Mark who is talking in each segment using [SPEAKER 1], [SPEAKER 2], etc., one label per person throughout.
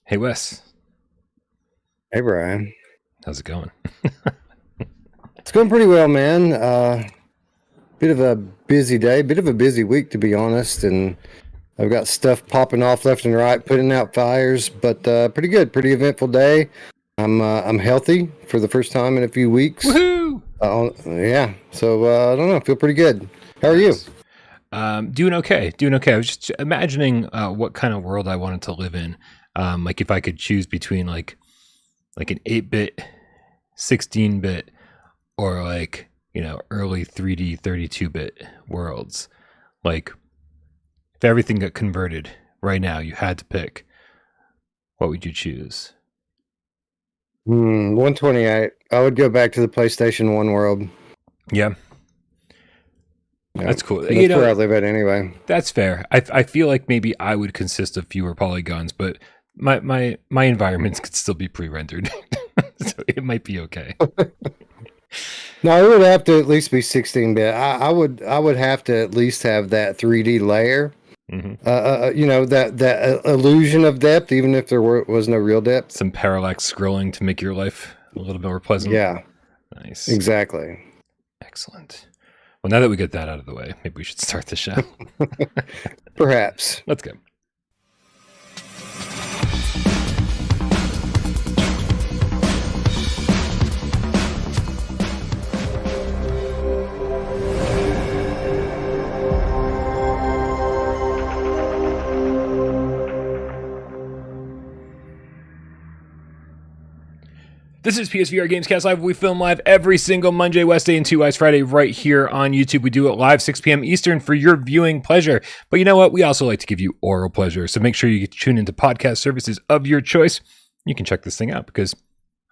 [SPEAKER 1] Hey Wes,
[SPEAKER 2] Hey Brian,
[SPEAKER 1] how's it going?
[SPEAKER 2] it's going pretty well, man. Bit of a busy day, bit of a busy week to be honest, and I've got stuff popping off left and right, putting out fires, but pretty good, pretty eventful day. I'm healthy for the first time in a few weeks.
[SPEAKER 1] Woohoo!
[SPEAKER 2] Yeah, so I don't know, feel pretty good. How are you?
[SPEAKER 1] Nice. Doing okay. Doing okay. I was just imagining what kind of world I wanted to live in. Like if I could choose between like an 8-bit, 16-bit, or like early 3D 32-bit worlds. Like if everything got converted right now, you had to pick. What would you choose?
[SPEAKER 2] 128. I would go back to the PlayStation 1 world.
[SPEAKER 1] Yeah,
[SPEAKER 2] Yeah,
[SPEAKER 1] that's cool.
[SPEAKER 2] that's where I live at anyway.
[SPEAKER 1] That's fair. I feel like maybe I would consist of fewer polygons, but my environments could still be pre-rendered, so it might be okay.
[SPEAKER 2] No, it would have to at least be 16-bit. I would have to at least have that 3D layer.
[SPEAKER 1] Hmm.
[SPEAKER 2] That illusion of depth, even if there was no real depth.
[SPEAKER 1] Some parallax scrolling to make your life a little bit more pleasant.
[SPEAKER 2] Yeah,
[SPEAKER 1] Nice,
[SPEAKER 2] exactly.
[SPEAKER 1] excellent. Well, now that we get that out of the way, maybe we should start the show.
[SPEAKER 2] Perhaps.
[SPEAKER 1] Let's go. This is PSVR GamesCast Live. We film live every single Monday, Wednesday, and 2 Eyes Friday right here on YouTube. We do it live 6 p.m. Eastern for your viewing pleasure. But you know what? We also like to give you oral pleasure. So make sure you tune into podcast services of your choice. You can check this thing out because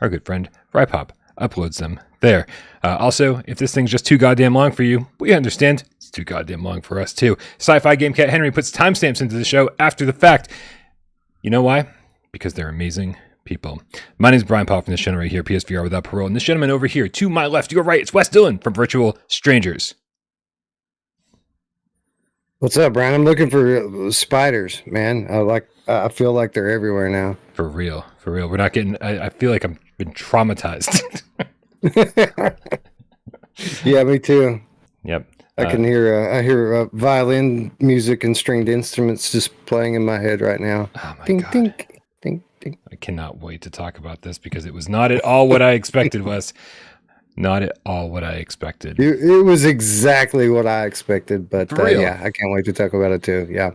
[SPEAKER 1] our good friend Rypop uploads them there. Also, if this thing's just too goddamn long for you, we understand. It's too goddamn long for us too. Sci-Fi Game Cat Henry puts timestamps into the show after the fact. You know why? Because they're amazing people. My name is Brian Paul from this channel right here, PSVR Without Parole. And this gentleman over here, to my left, your right, it's Wes Dillon from Virtual Strangers.
[SPEAKER 2] What's up, Brian? I'm looking for spiders, man. I feel like they're everywhere now.
[SPEAKER 1] For real. We're not getting, I feel like I've been traumatized.
[SPEAKER 2] Yeah, me too.
[SPEAKER 1] Yep.
[SPEAKER 2] I hear violin music and stringed instruments just playing in my head right now.
[SPEAKER 1] Oh my
[SPEAKER 2] Ding,
[SPEAKER 1] God.
[SPEAKER 2] ding, ding, ding.
[SPEAKER 1] I cannot wait to talk about this because it was not at all what I expected, Wes. Not at all what I expected.
[SPEAKER 2] It was exactly what I expected, but
[SPEAKER 1] For real.
[SPEAKER 2] yeah, I can't wait to talk about it too. Yeah.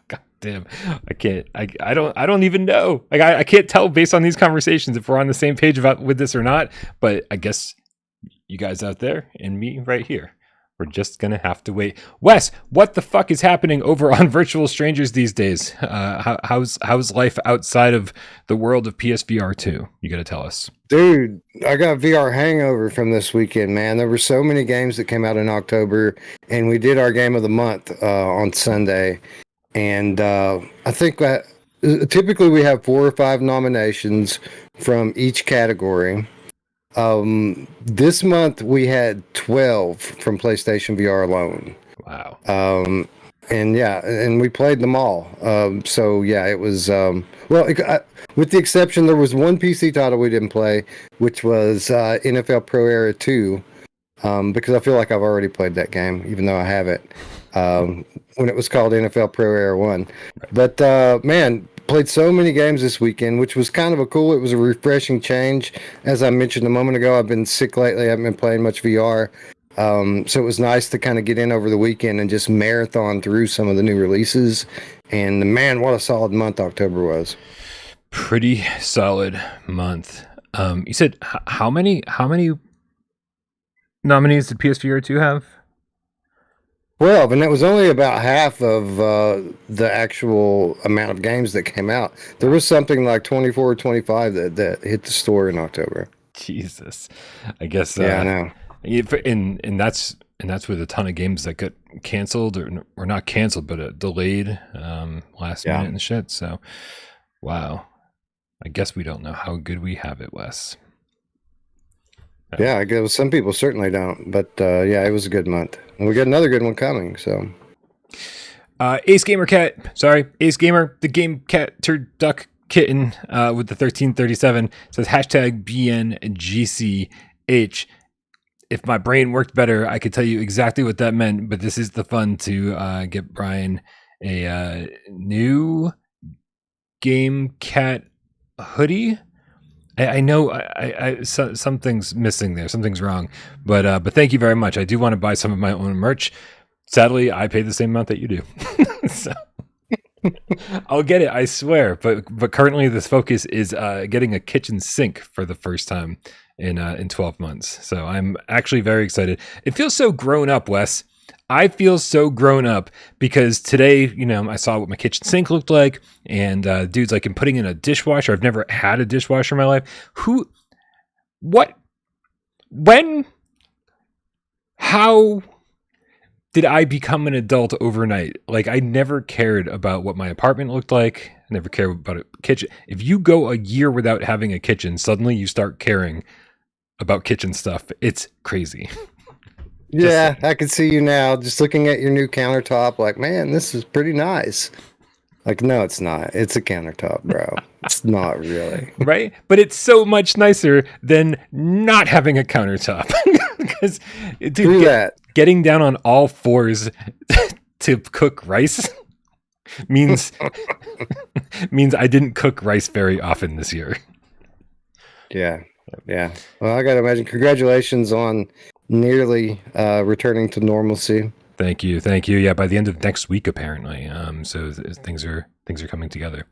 [SPEAKER 1] God damn. I don't even know. Like I can't tell based on these conversations if we're on the same page with this or not, but I guess you guys out there and me right here, we're just gonna have to wait. Wes, what the fuck is happening over on Virtual Strangers these days? How's life outside of the world of PSVR 2? You gotta tell us.
[SPEAKER 2] Dude, I got VR hangover from this weekend, man. There were so many games that came out in October, and we did our game of the month on Sunday. And I think that typically we have 4 or 5 nominations from each category. This month we had 12 from PlayStation VR alone.
[SPEAKER 1] Wow.
[SPEAKER 2] And yeah, and we played them all. So yeah, it was with the exception there was one PC title we didn't play, which was NFL Pro Era 2, because I feel like I've already played that game, even though I haven't. When it was called NFL Pro Era 1. But man, played so many games this weekend, which was kind of it was a refreshing change. As I mentioned a moment ago, I've been sick lately. I haven't been playing much VR. So it was nice to kind of get in over the weekend and just marathon through some of the new releases. And man, what a solid month October was.
[SPEAKER 1] Pretty solid month. You said how many nominees did PSVR 2 have?
[SPEAKER 2] 12, and that was only about half of the actual amount of games that came out. There was something like 24 or 25 that hit the store in October.
[SPEAKER 1] Jesus, I guess.
[SPEAKER 2] Yeah, I know.
[SPEAKER 1] And that's with a ton of games that got canceled or not canceled, but delayed last minute and shit. So, wow. I guess we don't know how good we have it, Wes.
[SPEAKER 2] Yeah, I guess some people certainly don't, but yeah, it was a good month, and we got another good one coming. So,
[SPEAKER 1] Ace Gamer the Game Cat Turd Duck Kitten with the 1337 says hashtag BNGCH. If my brain worked better, I could tell you exactly what that meant, but this is the fun to get Brian a new Game Cat hoodie. I know something's missing there. Something's wrong, but thank you very much. I do want to buy some of my own merch. Sadly, I pay the same amount that you do, so I'll get it. I swear. But currently, this focus is getting a kitchen sink for the first time in 12 months. So I'm actually very excited. It feels so grown up, Wes. I feel so grown up because today, I saw what my kitchen sink looked like, and dude's like, I'm putting in a dishwasher. I've never had a dishwasher in my life. How did I become an adult overnight? Like, I never cared about what my apartment looked like. I never cared about a kitchen. If you go a year without having a kitchen, suddenly you start caring about kitchen stuff. It's crazy.
[SPEAKER 2] Yeah, I can see you now just looking at your new countertop like, man, this is pretty nice. Like, no, it's not. It's a countertop, bro. It's not really.
[SPEAKER 1] Right? But it's so much nicer than not having a countertop. Because, dude, getting down on all fours to cook rice means I didn't cook rice very often this year.
[SPEAKER 2] Yeah. Well, I got to imagine. Congratulations on nearly returning to normalcy.
[SPEAKER 1] Thank you. Yeah, by the end of next week, apparently. So things are coming together.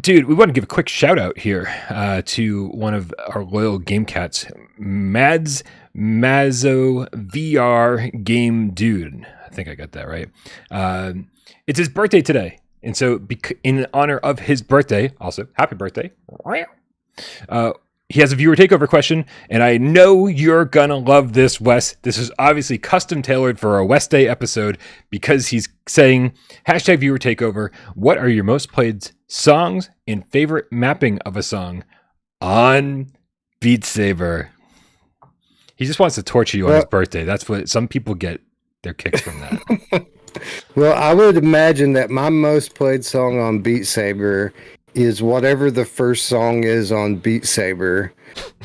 [SPEAKER 1] Dude, we want to give a quick shout out here to one of our loyal game cats, Mads Mazzo VR Game Dude. I think I got that right. It's his birthday today. And so in honor of his birthday, also, happy birthday. He has a viewer takeover question, and I know you're gonna love this, Wes. This is obviously custom tailored for a West Day episode because he's saying, hashtag viewer takeover, what are your most played songs and favorite mapping of a song on Beat Saber? He just wants to torture you on his birthday. That's what some people get their kicks from that.
[SPEAKER 2] Well, I would imagine that my most played song on Beat Saber is whatever the first song is on Beat Saber.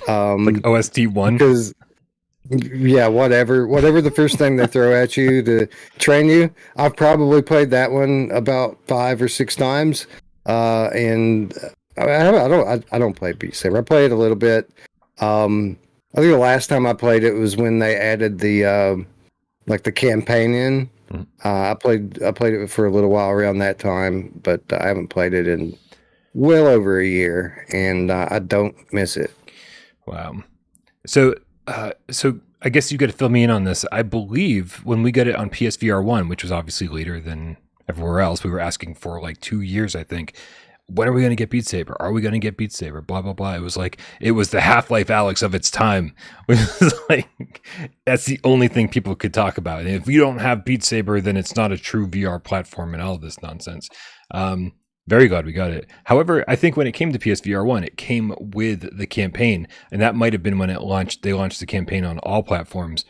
[SPEAKER 1] Like OST 1?
[SPEAKER 2] Because, yeah, whatever the first thing they throw at you to train you. I've probably played that one about 5 or 6 times. And I don't play Beat Saber. I play it a little bit. I think the last time I played it was when they added the the campaign in. I played it for a little while around that time, but I haven't played it in well over a year, and I don't miss it.
[SPEAKER 1] Wow. So I guess you got to fill me in on this. I believe when we got it on PSVR1, which was obviously later than everywhere else, we were asking for like 2 years, I think. When are we going to get Beat Saber? Are we going to get Beat Saber? Blah, blah, blah. It was the Half-Life Alex of its time. Which was like, that's the only thing people could talk about. And if you don't have Beat Saber, then it's not a true VR platform and all of this nonsense. Very glad we got it. However, I think when it came to PSVR1, it came with the campaign. And that might have been when it launched. They launched the campaign on all platforms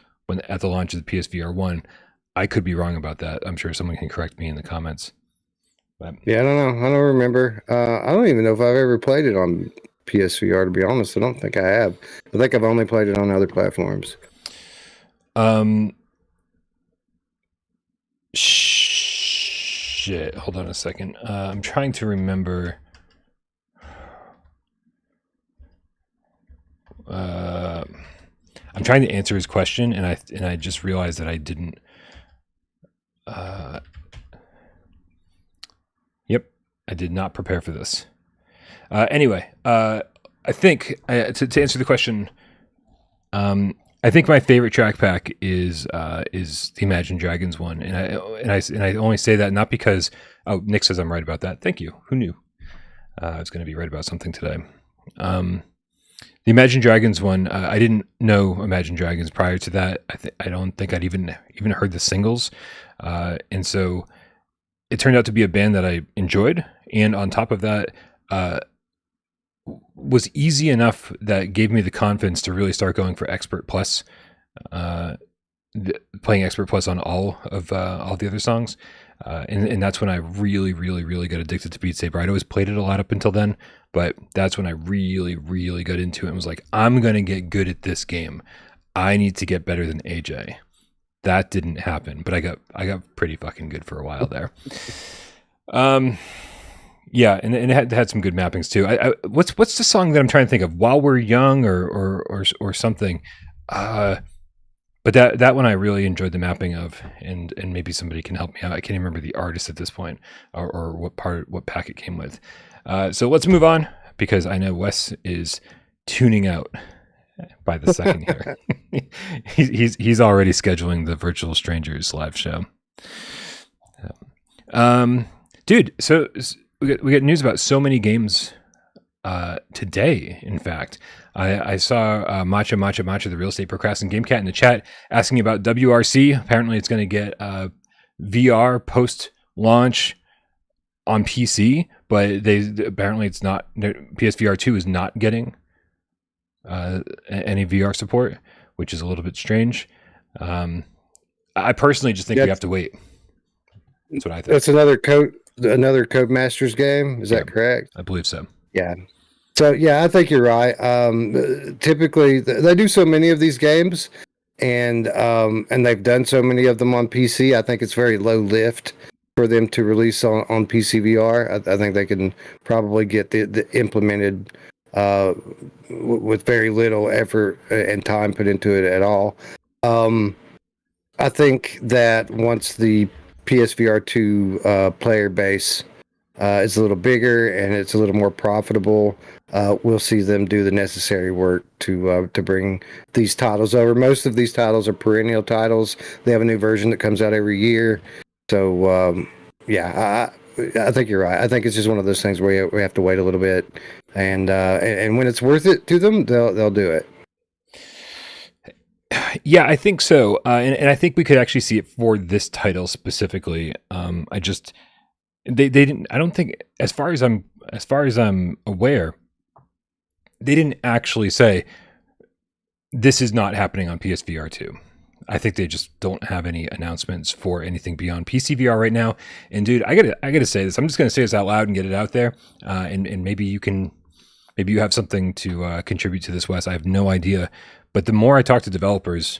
[SPEAKER 1] at the launch of the PSVR1. I could be wrong about that. I'm sure someone can correct me in the comments. But
[SPEAKER 2] yeah, I don't know. I don't remember. I don't even know if I've ever played it on PSVR, to be honest. I don't think I have. I think I've only played it on other platforms.
[SPEAKER 1] Shit. Hold on a second. I'm trying to remember. I'm trying to answer his question, and I just realized that I didn't. Yep, I did not prepare for this. Anyway, I think to answer the question, I think my favorite track pack is the Imagine Dragons one, and I only say that not because Nick says I'm right about that. Thank you. Who knew? I was going to be right about something today. The Imagine Dragons one, I didn't know Imagine Dragons prior to that. I don't think I'd even heard the singles, and so it turned out to be a band that I enjoyed, and on top of that, was easy enough that gave me the confidence to really start going for Expert Plus playing Expert Plus on all the other songs. And that's when I really, really, really got addicted to Beat Saber. I'd always played it a lot up until then, but that's when I really, really got into it and was like, I'm going to get good at this game. I need to get better than AJ. That didn't happen, but I got pretty fucking good for a while there. Yeah, and it had some good mappings too. What's the song that I'm trying to think of? While We're Young or something. But that one I really enjoyed the mapping of, and maybe somebody can help me out. I can't even remember the artist at this point, or what pack it came with. So let's move on, because I know Wes is tuning out by the second here. he's already scheduling the Virtual Strangers live show. Dude, so we get news about so many games today. In fact, I saw Matcha, the real estate procrastinating game cat, in the chat asking about WRC. Apparently, it's going to get VR post launch on PC, but apparently it's not. PSVR2 is not getting any VR support, which is a little bit strange. I personally just think we have to wait. That's what I think.
[SPEAKER 2] That's another Codemasters game. Is that correct?
[SPEAKER 1] I believe so.
[SPEAKER 2] Yeah. So yeah, I think you're right. Typically, they do so many of these games, and they've done so many of them on PC. I think it's very low lift for them to release on PC VR. I think they can probably get the implemented with very little effort and time put into it at all. I think that once the PSVR 2 player base is a little bigger and it's a little more profitable, we'll see them do the necessary work to bring these titles over. Most of these titles are perennial titles. They have a new version that comes out every year. So yeah, I think you're right. I think it's just one of those things where we have to wait a little bit, and when it's worth it to them, they'll do it.
[SPEAKER 1] Yeah, I think so, and I think we could actually see it for this title specifically. They didn't. I don't think, as far as I'm aware, they didn't actually say this is not happening on PSVR 2. I think they just don't have any announcements for anything beyond PCVR right now. And dude, I gotta say this. I'm just gonna say this out loud and get it out there. And maybe you have something to contribute to this, Wes. I have no idea. But the more I talk to developers,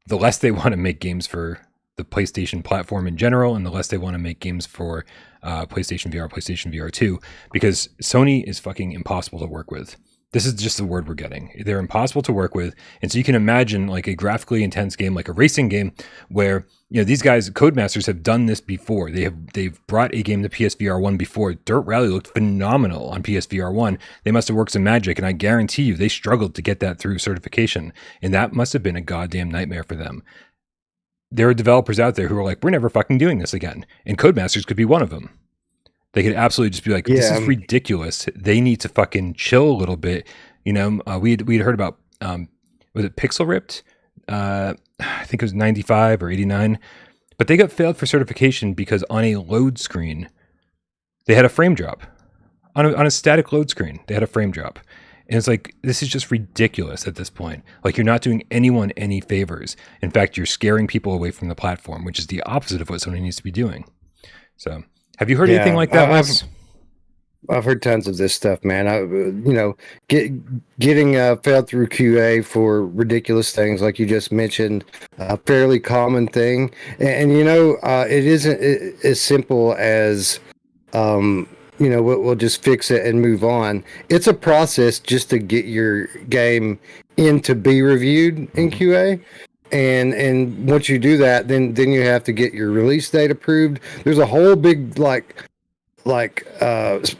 [SPEAKER 1] the less they want to make games for the PlayStation platform in general, and the less they want to make games for PlayStation VR, PlayStation VR 2, because Sony is fucking impossible to work with. This is just the word we're getting. They're impossible to work with. And so you can imagine like a graphically intense game, like a racing game, where, you know, these guys, Codemasters, have done this before. They've brought a game to PSVR 1 before. Dirt Rally looked phenomenal on PSVR 1. They must have worked some magic, and I guarantee you they struggled to get that through certification. And that must have been a goddamn nightmare for them. There are developers out there who are like, we're never fucking doing this again. And Codemasters could be one of them. They could absolutely just be like, this is ridiculous. They need to fucking chill a little bit. You know, we'd heard about, was it Pixel Ripped? I think it was 95 or 89. But they got failed for certification because on a load screen, they had a frame drop. On a static load screen, they had a frame drop. And it's like, this is just ridiculous at this point. Like, you're not doing anyone any favors. In fact, you're scaring people away from the platform, which is the opposite of what Sony needs to be doing. So, have you heard anything like that, Wes?
[SPEAKER 2] I've heard tons of this stuff, man. Getting failed through QA for ridiculous things, like you just mentioned, a fairly common thing. And it isn't as simple as, we'll just fix it and move on. It's a process just to get your game in to be reviewed in QA. And once you do that, then you have to get your release date approved. There's a whole big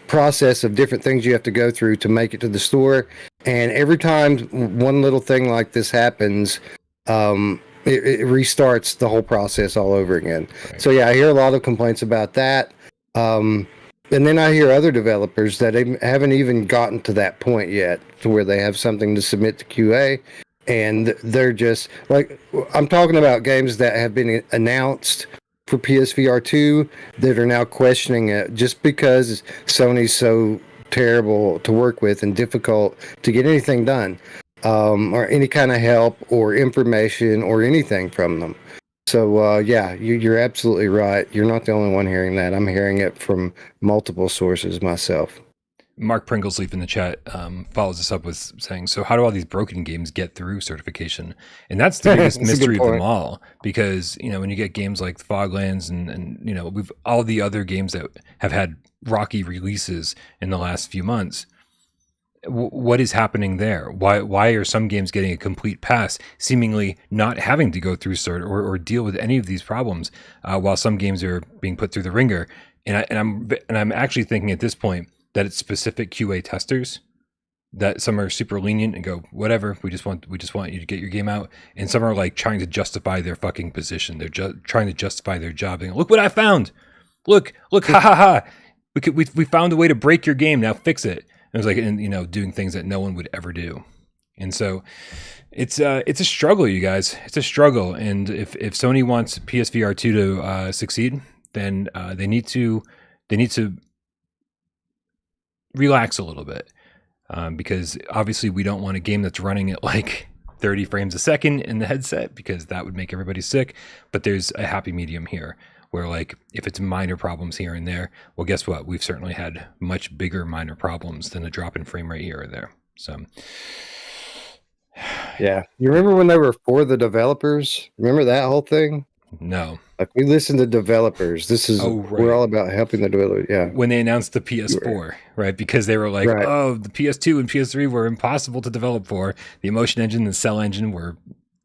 [SPEAKER 2] process of different things you have to go through to make it to the store. And every time one little thing like this happens, it restarts the whole process all over again. Right. So yeah, I hear a lot of complaints about that. And then I hear other developers that haven't even gotten to that point yet, to where they have something to submit to QA. And they're just like, I'm talking about games that have been announced for PSVR 2 that are now questioning it just because Sony's so terrible to work with and difficult to get anything done. or any kind of help or information or anything from them. So yeah, you're absolutely right. You're not the only one hearing that. I'm hearing it from multiple sources myself.
[SPEAKER 1] Mark Pringlesleaf in the chat follows us up with saying, so how do all these broken games get through certification? And that's the biggest
[SPEAKER 2] That's a
[SPEAKER 1] mystery
[SPEAKER 2] good
[SPEAKER 1] of them
[SPEAKER 2] point.
[SPEAKER 1] all, because, you know, when you get games like Foglands and you know, we've all the other games that have had rocky releases in the last few months, what is happening there? Why are some games getting a complete pass, seemingly not having to go through cert or deal with any of these problems, while some games are being put through the ringer? I'm actually thinking at this point that it's specific QA testers, that some are super lenient and go, whatever, we just want you to get your game out, and some are like trying to justify their fucking position. They're trying to justify their job. And look what I found. Look, ha ha ha. We found a way to break your game. Now fix it. And it was like, and, you know, doing things that no one would ever do. And so it's a struggle, you guys. It's a struggle. And if Sony wants PSVR2 to succeed, then they need to relax a little bit, because obviously we don't want a game that's running at like 30 frames a second in the headset, because that would make everybody sick. But there's a happy medium here where, like, if it's minor problems here and there, well, guess what? We've certainly had much bigger minor problems than a drop in frame rate here or there. So
[SPEAKER 2] yeah, you remember when they were for the developers? Remember that whole thing?
[SPEAKER 1] No.
[SPEAKER 2] Like, we listen to developers. This is we're all about helping the developers. Yeah.
[SPEAKER 1] When they announced the PS4, right? Because they were like,
[SPEAKER 2] Right.
[SPEAKER 1] oh, the PS2 and PS3 were impossible to develop for. The Emotion Engine and the Cell Engine were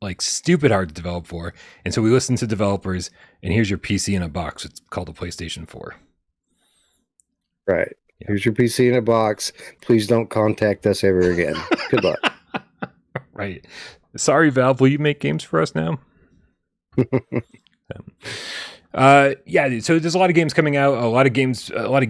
[SPEAKER 1] like stupid hard to develop for. And so we listened to developers, and here's your PC in a box. It's called a PlayStation 4.
[SPEAKER 2] Right.
[SPEAKER 1] Yeah.
[SPEAKER 2] Here's your PC in a box. Please don't contact us ever again. Good luck.
[SPEAKER 1] Right. Sorry, Valve. Will you make games for us now? Yeah, so there's a lot of games coming out, a lot of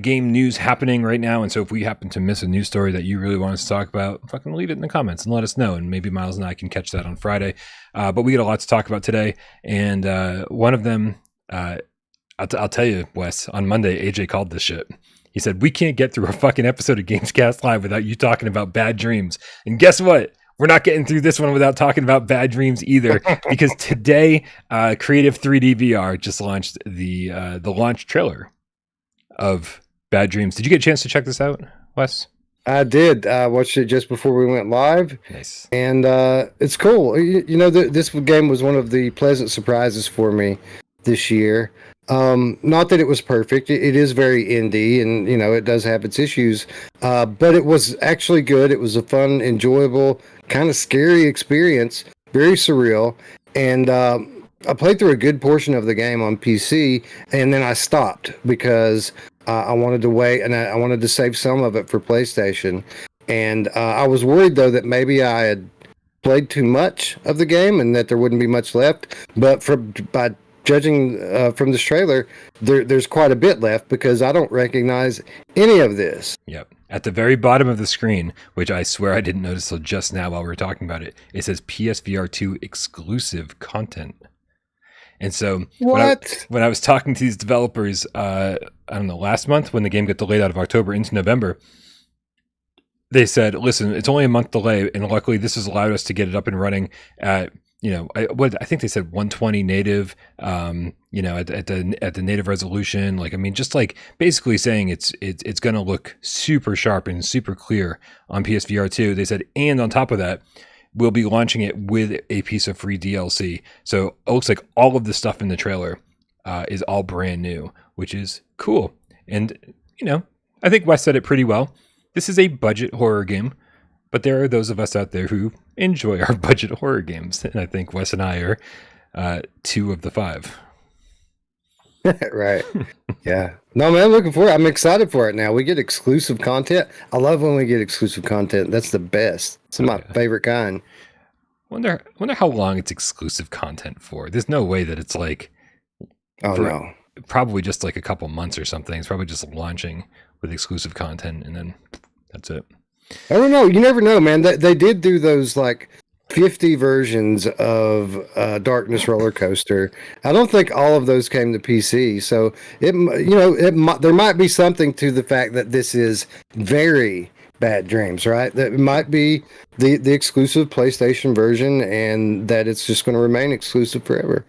[SPEAKER 1] game news happening right now. And so if we happen to miss a news story that you really want us to talk about, fucking leave it in the comments and let us know. And maybe Miles and I can catch that on Friday. But we got a lot to talk about today. And one of them, I'll tell you, Wes, on Monday, AJ called this shit. He said, we can't get through a fucking episode of GamesCast Live without you talking about Bad Dreams. And guess what? We're not getting through this one without talking about Bad Dreams either, because today, Creative 3D VR just launched the launch trailer of Bad Dreams. Did you get a chance to check this out, Wes?
[SPEAKER 2] I did. I watched it just before we went live.
[SPEAKER 1] Nice. And
[SPEAKER 2] it's cool. You know, this game was one of the pleasant surprises for me this year. Not that it was perfect. It is very indie, and you know, it does have its issues. But it was actually good. It was a fun, enjoyable, kind of scary experience. Very surreal. And I played through a good portion of the game on PC, and then I stopped because I wanted to wait, and I wanted to save some of it for PlayStation. And I was worried though that maybe I had played too much of the game and that there wouldn't be much left. But by judging from this trailer, there's quite a bit left, because I don't recognize any of this.
[SPEAKER 1] Yep. At the very bottom of the screen, which I swear I didn't notice till just now while we were talking about it, it says PSVR2 exclusive content. And so when I was talking to these developers, I don't know, last month when the game got delayed out of October into November, they said, listen, it's only a month delay, and luckily this has allowed us to get it up and running at, you know, I think they said 120 native, you know, at the native resolution. Like, I mean, just like basically saying it's going to look super sharp and super clear on PSVR 2. They said, and on top of that, we'll be launching it with a piece of free DLC. So it looks like all of the stuff in the trailer is all brand new, which is cool. And, you know, I think Wes said it pretty well. This is a budget horror game, but there are those of us out there who enjoy our budget horror games. And I think Wes and I are 2 of the 5.
[SPEAKER 2] Right. Yeah. No, man, I'm looking forward. I'm excited for it now. We get exclusive content. I love when we get exclusive content. That's the best. It's my favorite kind.
[SPEAKER 1] Wonder how long it's exclusive content for. There's no way that it's like,
[SPEAKER 2] no.
[SPEAKER 1] Probably just like a couple months or something. It's probably just launching with exclusive content, and then that's it.
[SPEAKER 2] I don't know. You never know, man. They did do those like 50 versions of Darkness Roller Coaster. I don't think all of those came to PC. So there might be something to the fact that this is very, bad dreams, right? That might be the exclusive PlayStation version, and that it's just going to remain exclusive forever.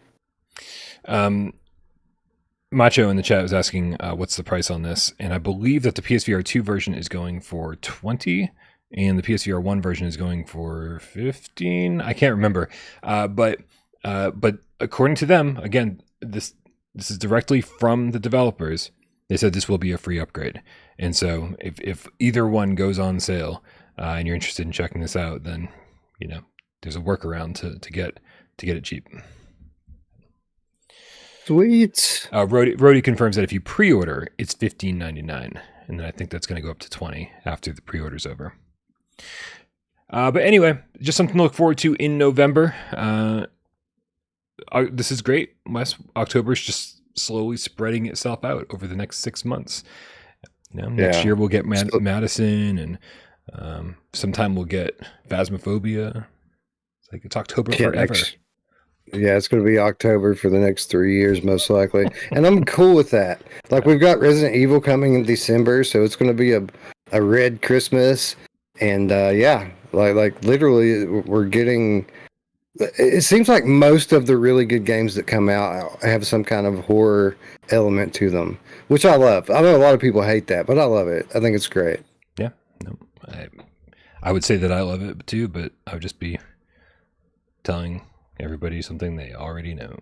[SPEAKER 1] Macho in the chat was asking what's the price on this, and I believe that the PSVR 2 version is going for 20, and the PSVR 1 version is going for 15. I can't remember, but according to them, again, this is directly from the developers. They said this will be a free upgrade, and so if either one goes on sale, and you're interested in checking this out, then there's a workaround to get it cheap.
[SPEAKER 2] Sweet.
[SPEAKER 1] Rody confirms that if you pre-order, it's $15.99, and then I think that's going to go up to $20 after the pre-order's over. But anyway, just something to look forward to in November. This is great. October's just slowly spreading itself out over the next 6 months. Next year we'll get Madison, and sometime we'll get Phasmophobia. It's October forever.
[SPEAKER 2] Yeah, it's going to be October for the next 3 years, most likely. And I'm cool with that. We've got Resident Evil coming in December, so it's going to be a red Christmas. And literally, we're getting... It seems like most of the really good games that come out have some kind of horror element to them, which I love. I know a lot of people hate that, but I love it. I think it's great.
[SPEAKER 1] Yeah. No, I would say that I love it too, but I would just be telling everybody something they already know.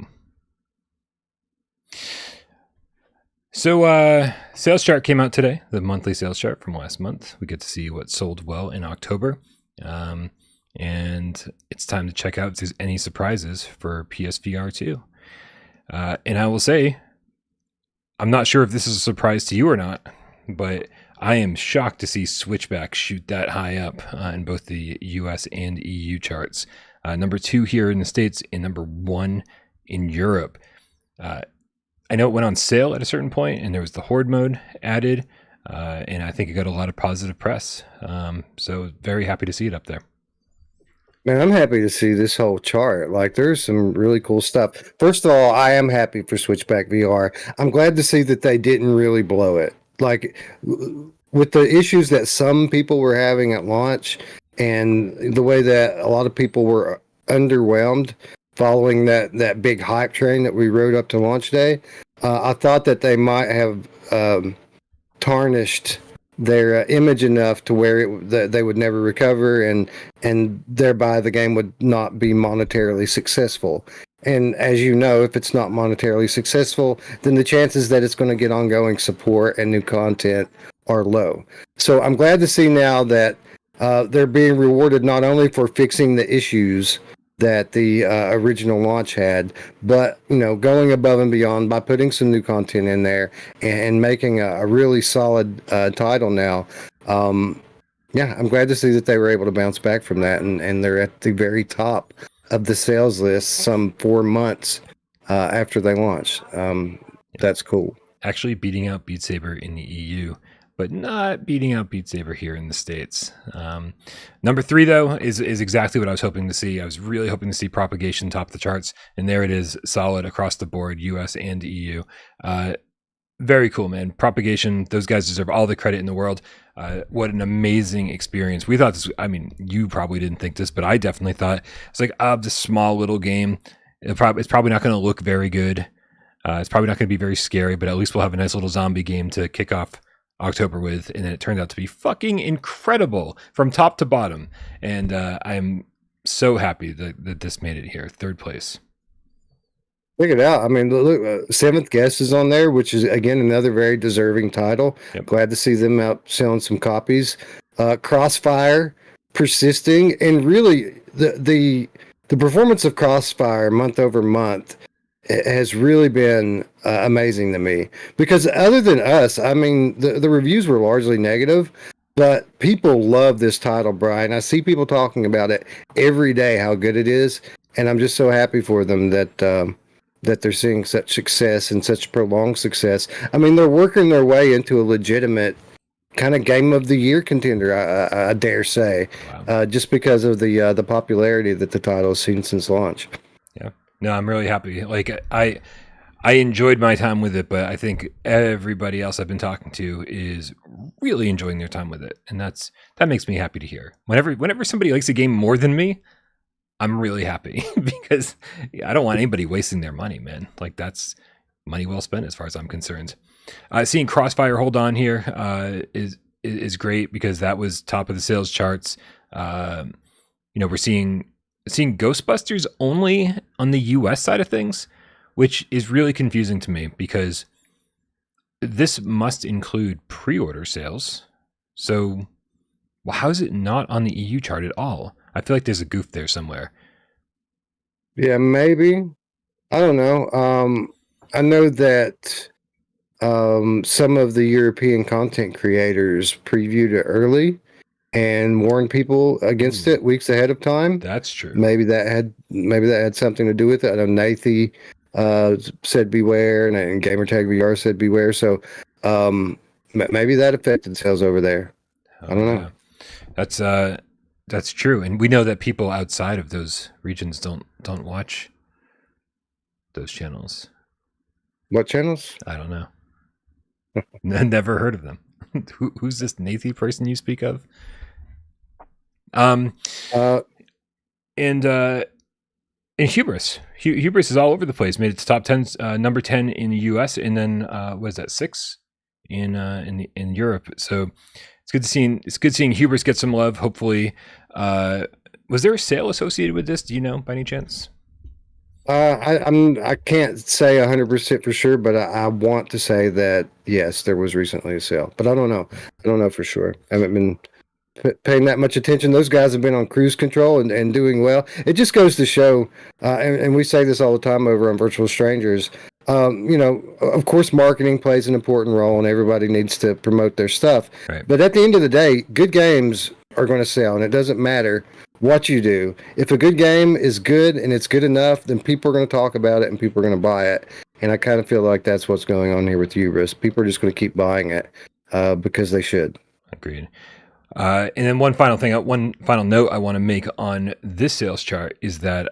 [SPEAKER 1] So sales chart came out today, the monthly sales chart from last month. We get to see what sold well in October. And it's time to check out if there's any surprises for PSVR2. And I will say, I'm not sure if this is a surprise to you or not, but I am shocked to see Switchback shoot that high up in both the US and EU charts. Number 2 here in the States and number 1 in Europe. I know it went on sale at a certain point, and there was the Horde mode added, and I think it got a lot of positive press. So very happy to see it up there.
[SPEAKER 2] Man, I'm happy to see this whole chart. There's some really cool stuff. First of all, I am happy for Switchback VR. I'm glad to see that they didn't really blow it. With the issues that some people were having at launch, and the way that a lot of people were underwhelmed following that big hype train that we rode up to launch day, I thought that they might have tarnished their image enough to where they would never recover, and thereby the game would not be monetarily successful. And as you know, if it's not monetarily successful, then the chances that it's going to get ongoing support and new content are low. So I'm glad to see now that they're being rewarded not only for fixing the issues that the original launch had, but going above and beyond by putting some new content in there and making a really solid title now. I'm glad to see that they were able to bounce back from that, and they're at the very top of the sales list some 4 months after they launched. That's cool.
[SPEAKER 1] Actually beating out Beat Saber in the EU, but not beating out Beat Saber here in the States. Number 3, though, is exactly what I was hoping to see. I was really hoping to see Propagation top the charts, and there it is, solid across the board, US and EU. Very cool, man. Propagation, those guys deserve all the credit in the world. What an amazing experience. We thought this, you probably didn't think this, but I definitely thought, it's this small little game. It's probably not going to look very good. It's probably not going to be very scary, but at least we'll have a nice little zombie game to kick off October with, and then it turned out to be fucking incredible from top to bottom, and I'm so happy that this made it here, 3rd place.
[SPEAKER 2] Check it out. Look, Seventh Guest is on there, which is again another very deserving title.
[SPEAKER 1] Yep.
[SPEAKER 2] Glad to see them out selling some copies. Crossfire persisting, and really the performance of Crossfire month over month has really been amazing to me, because other than us, the reviews were largely negative, but people love this title, Brian. I see people talking about it every day, how good it is, and I'm just so happy for them that they're seeing such success and such prolonged success. They're working their way into a legitimate kind of game of the year contender, I dare say. Wow. Just because of the popularity that the title has seen since launch.
[SPEAKER 1] Yeah. No, I'm really happy. I enjoyed my time with it, but I think everybody else I've been talking to is really enjoying their time with it, and that makes me happy to hear. Whenever somebody likes a game more than me, I'm really happy because I don't want anybody wasting their money, man. Like, that's money well spent as far as I'm concerned. Seeing Crossfire hold on here is great because that was top of the sales charts. We're seeing Ghostbusters only on the US side of things, which is really confusing to me because this must include pre-order sales. So, well, how is it not on the EU chart at all? I feel like there's a goof there somewhere.
[SPEAKER 2] Yeah, maybe. I don't know. I know that some of the European content creators previewed it early and warned people against it weeks ahead of time.
[SPEAKER 1] That's true.
[SPEAKER 2] Maybe that had something to do with it. I know Nathy said beware, and Gamertag VR said beware. So maybe that affected sales over there. I don't know.
[SPEAKER 1] That's true, and we know that people outside of those regions don't watch those channels.
[SPEAKER 2] What channels?
[SPEAKER 1] I don't know. Never heard of them. Who's this Nathy person you speak of? And Hubris. Hubris is all over the place. Made it to top 10, number 10 in the US, and then what is that, 6 in Europe. So it's good seeing Hubris get some love. Hopefully, was there a sale associated with this? Do you know by any chance?
[SPEAKER 2] I can't say 100% for sure, but I want to say that yes, there was recently a sale, but I don't know. I don't know for sure. I haven't been paying that much attention. Those guys have been on cruise control and doing well. It just goes to show, and we say this all the time over on Virtual Strangers. Of course, marketing plays an important role, and everybody needs to promote their stuff.
[SPEAKER 1] Right.
[SPEAKER 2] But at the end of the day, good games are going to sell, and it doesn't matter what you do. If a good game is good and it's good enough, then people are going to talk about it and people are going to buy it. And I kind of feel like that's what's going on here with Hubris. People are just going to keep buying it because they should.
[SPEAKER 1] Agreed. And then one final note I want to make on this sales chart is that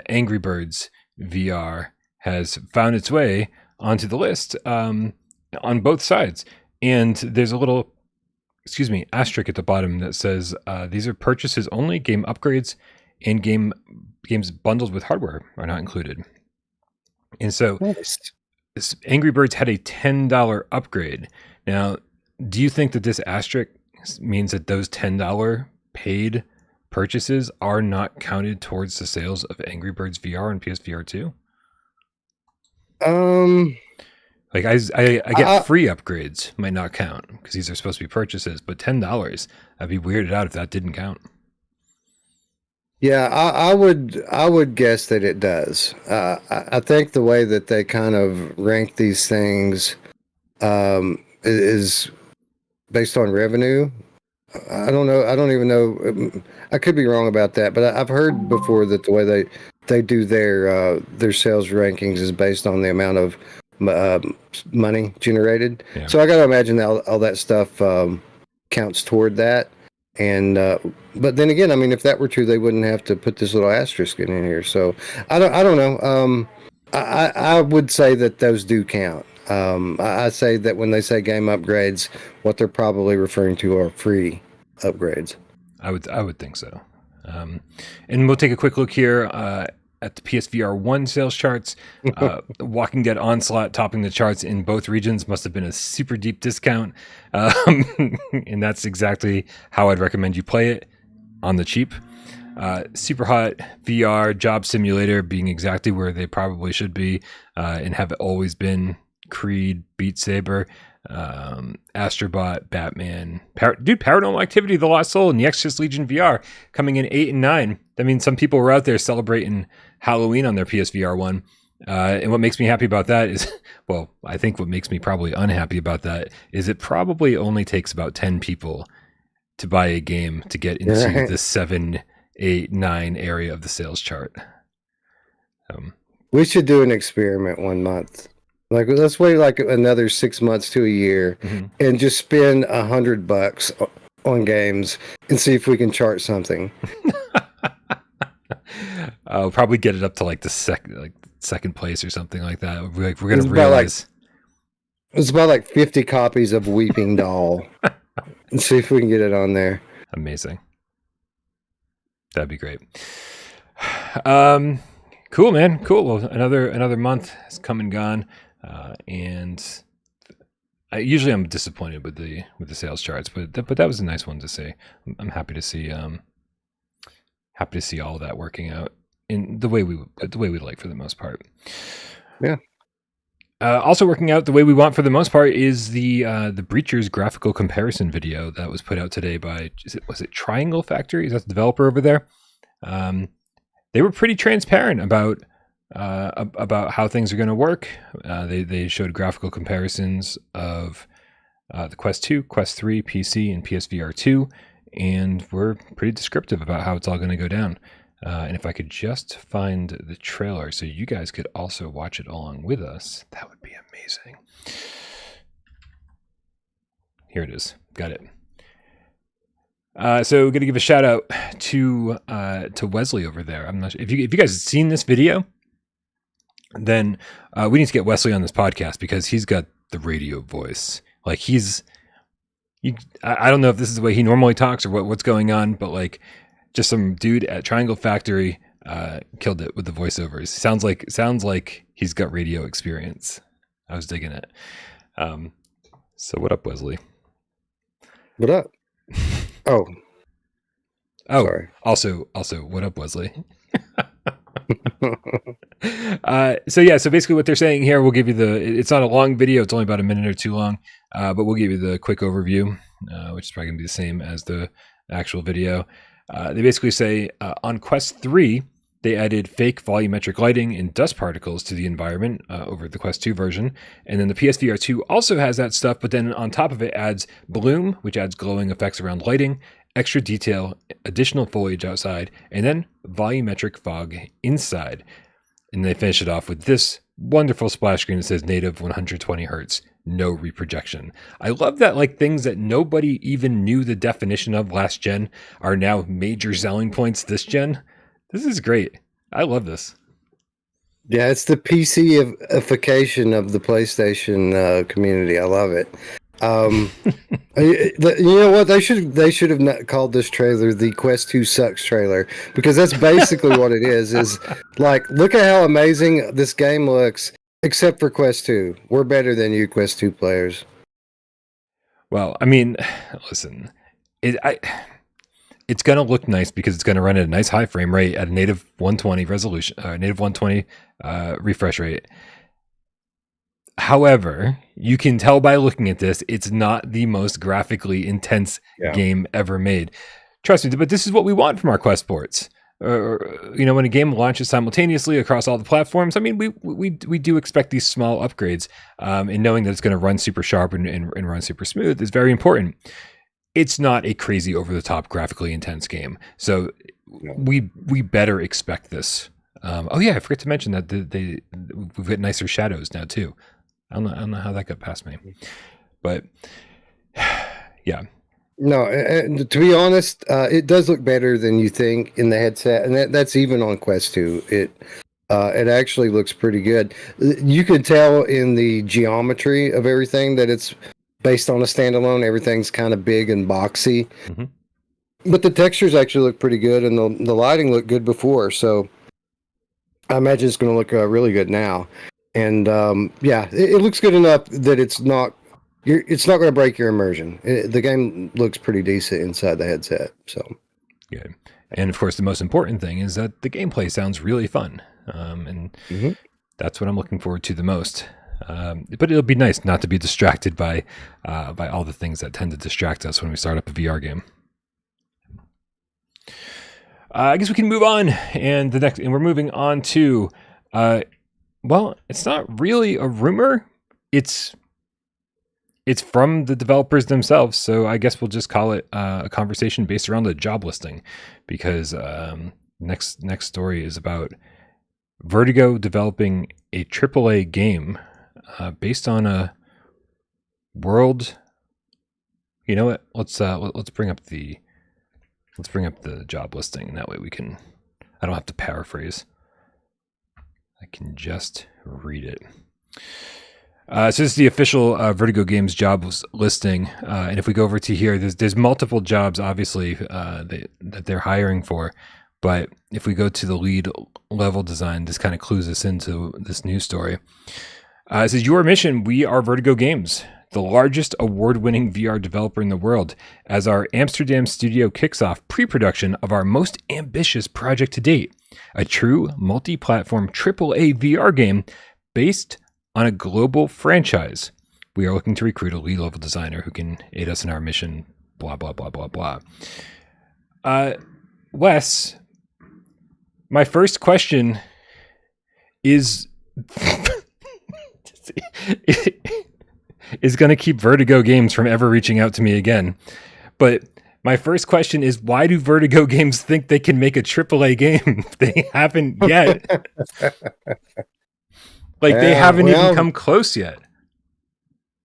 [SPEAKER 1] Angry Birds VR has found its way onto the list on both sides. And there's a little asterisk at the bottom that says these are purchases only. Game upgrades and games bundled with hardware are not included. And so this Angry Birds had a $10 upgrade. Now, do you think that this asterisk means that those $10 paid purchases are not counted towards the sales of Angry Birds VR and PSVR2? Like I get free upgrades might not count because these are supposed to be purchases, but $10, I'd be weirded out if that didn't count.
[SPEAKER 2] Yeah, I would guess that it does. I think the way that they kind of rank these things is based on revenue. I don't know. I don't even know. I could be wrong about that, but I've heard before that the way they do their sales rankings is based on the amount of money generated. Yeah. So I got to imagine that all that stuff counts toward that. And but then again, I mean, if that were true, they wouldn't have to put this little asterisk in here. So I don't know. I would say that those do count. I say that when they say game upgrades, what they're probably referring to are free upgrades.
[SPEAKER 1] I would think so. And we'll take a quick look here at the PSVR1 sales charts. Walking Dead Onslaught topping the charts in both regions must have been a super deep discount. And that's exactly how I'd recommend you play it on the cheap. Super Hot VR Job Simulator being exactly where they probably should be and have always been. Creed, Beat Saber, Astrobot, Batman, Paranormal Activity, The Lost Soul, and the Exorcist Legion VR coming in 8 and 9. I mean, some people were out there celebrating Halloween on their PSVR 1. And what makes me happy about that is, well, I think what makes me probably unhappy about that is it probably only takes about 10 people to buy a game to get into the 7, 8, 9 area of the sales chart.
[SPEAKER 2] We should do an experiment one month. Like, let's wait like another 6 months to a year and just spend $100 on games and see if we can chart something.
[SPEAKER 1] I'll probably get it up to like the second place or something like that. We're gonna
[SPEAKER 2] It's about
[SPEAKER 1] realize.
[SPEAKER 2] It's about like 50 copies of Weeping Doll. Let's see if we can get it on there.
[SPEAKER 1] Amazing. That'd be great. Cool, man. Cool. Well, another month has come and gone, and usually I'm disappointed with the sales charts, but that was a nice one to see. I'm happy to see all of that working out in the way we like for the most part.
[SPEAKER 2] Yeah.
[SPEAKER 1] Also working out the way we want for the most part is the Breachers graphical comparison video that was put out today by was it Triangle Factory? Is that the developer over there? They were pretty transparent about how things are going to work. They showed graphical comparisons of the Quest 2, Quest 3, PC, and PSVR2, and were pretty descriptive about how it's all going to go down. And if I could just find the trailer so you guys could also watch it along with us, that would be amazing. Here it is. Got it. So going to give a shout out to Wesley over there. I'm not sure if you guys have seen this video, then we need to get Wesley on this podcast because he's got the radio voice. Like I don't know if this is the way he normally talks or what's going on, but like just some dude at Triangle Factory killed it with the voiceovers. Sounds like he's got radio experience. I was digging it. So what up, Wesley?
[SPEAKER 2] What up? Oh,
[SPEAKER 1] sorry. Also, what up, Wesley? So basically what they're saying here, we'll give you it's not a long video. It's only about a minute or two long, but we'll give you the quick overview, which is probably gonna be the same as the actual video. They basically say on Quest 3, they added fake volumetric lighting and dust particles to the environment over the Quest 2 version. And then the PSVR 2 also has that stuff, but then on top of it adds bloom, which adds glowing effects around lighting, extra detail, additional foliage outside, and then volumetric fog inside. And they finish it off with this wonderful splash screen that says native 120 hertz, no reprojection. I love that like things that nobody even knew the definition of last gen are now major selling points this gen. This is great. I love this.
[SPEAKER 2] Yeah, it's the PC-ification of the PlayStation community. I love it. You know what? They should have not called this trailer the Quest 2 Sucks trailer, because that's basically what it is. Is like, look at how amazing this game looks, except for Quest 2. We're better than you, Quest 2 players.
[SPEAKER 1] Well, I mean, listen, it's going to look nice because it's going to run at a nice high frame rate at a native 120 resolution, native 120 refresh rate. However, you can tell by looking at this, it's not the most graphically intense game ever made. Trust me, but this is what we want from our Quest ports. When a game launches simultaneously across all the platforms, I mean, we do expect these small upgrades, and knowing that it's going to run super sharp and run super smooth is very important. It's not a crazy over-the-top graphically intense game, so we better expect this. I forgot to mention that we've got nicer shadows now too. I don't know how that got past me, but yeah. No,
[SPEAKER 2] and to be honest, it does look better than you think in the headset, and that's even on Quest 2. It actually looks pretty good. You can tell in the geometry of everything that it's based on a standalone. Everything's kind of big and boxy, but the textures actually look pretty good, and the lighting looked good before. So I imagine it's going to look really good now. And it looks good enough that it's not going to break your immersion. The game looks pretty decent inside the headset. So
[SPEAKER 1] good. And of course, the most important thing is that the gameplay sounds really fun, and that's what I'm looking forward to the most. But it'll be nice not to be distracted by all the things that tend to distract us when we start up a VR game. I guess we can move on, and we're moving on to. Well, it's not really a rumor. It's from the developers themselves. So I guess we'll just call it a conversation based around the job listing, because next story is about Vertigo developing a AAA game based on a world. You know what? Let's bring up the job listing, and that way we can I don't have to paraphrase. I can just read it. So this is the official Vertigo Games job listing, and if we go over to here, there's multiple jobs, obviously, that they're hiring for. But if we go to the lead level design, this kind of clues us into this news story. It says, your mission, we are Vertigo Games, the largest award-winning VR developer in the world, as our Amsterdam studio kicks off pre-production of our most ambitious project to date, a true multi-platform AAA VR game based on a global franchise. We are looking to recruit a lead level designer who can aid us in our mission, blah, blah, blah, blah, blah. Wes, my first question is is going to keep Vertigo Games from ever reaching out to me again. But my first question is, why do Vertigo Games think they can make a AAA game? They haven't yet. They haven't even come close yet.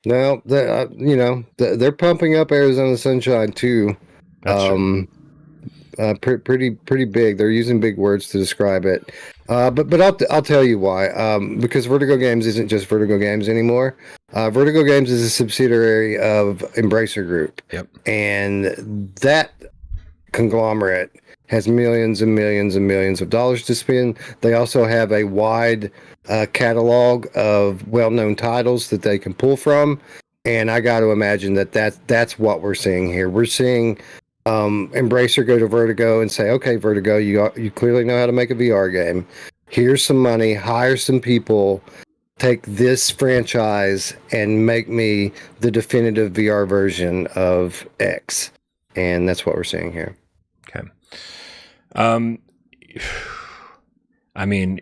[SPEAKER 2] No, they're pumping up Arizona Sunshine too.
[SPEAKER 1] That's true.
[SPEAKER 2] Pretty big. They're using big words to describe it. But I'll tell you why. Because Vertigo Games isn't just Vertigo Games anymore. Vertigo Games is a subsidiary of Embracer Group.
[SPEAKER 1] Yep.
[SPEAKER 2] And that conglomerate has millions and millions and millions of dollars to spend. They also have a wide catalog of well-known titles that they can pull from. And I got to imagine that's what we're seeing here. We're seeing Embracer go to Vertigo and say, okay, Vertigo, you clearly know how to make a VR game. Here's some money, hire some people, take this franchise and make me the definitive VR version of X. And that's what we're seeing here.
[SPEAKER 1] Okay. I mean,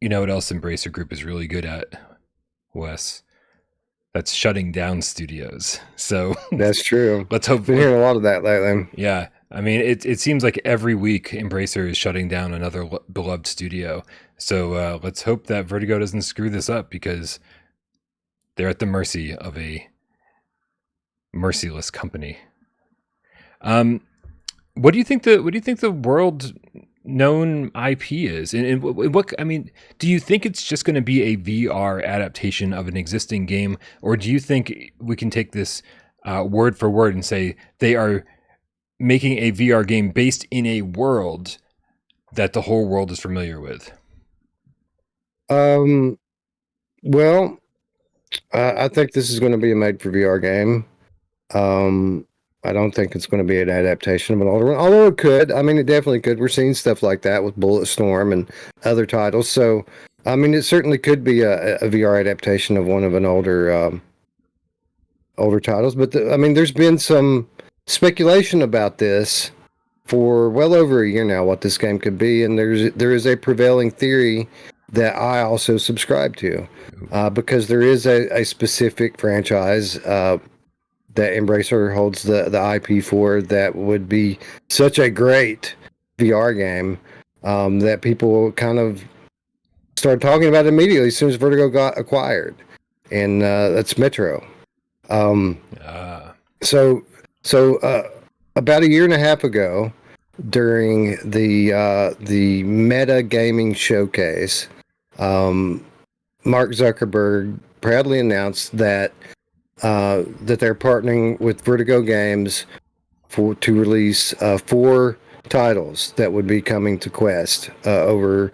[SPEAKER 1] you know what else Embracer Group is really good at, Wes? That's shutting down studios. So
[SPEAKER 2] that's true.
[SPEAKER 1] Let's hope.
[SPEAKER 2] Been hearing a lot of that lately.
[SPEAKER 1] Yeah, I mean, it seems like every week Embracer is shutting down another beloved studio. So let's hope that Vertigo doesn't screw this up, because they're at the mercy of a merciless company. What do you think the world known IP is, and what, I mean, do you think it's just going to be a VR adaptation of an existing game, or do you think we can take this word for word and say they are making a VR game based in a world that the whole world is familiar with?
[SPEAKER 2] Well, I think this is going to be a made for VR game. I don't think it's going to be an adaptation of an older one, although it could. I mean, it definitely could. We're seeing stuff like that with Bulletstorm and other titles. So, I mean, it certainly could be a VR adaptation of one of an older titles. But I mean, there's been some speculation about this for well over a year now, what this game could be, and there is a prevailing theory that I also subscribe to, because there is a specific franchise that Embracer holds the IP for that would be such a great VR game that people kind of started talking about immediately as soon as Vertigo got acquired, and that's Metro. So about a year and a half ago, during the Meta Gaming Showcase, Mark Zuckerberg proudly announced that they're partnering with Vertigo Games to release 4 titles that would be coming to Quest over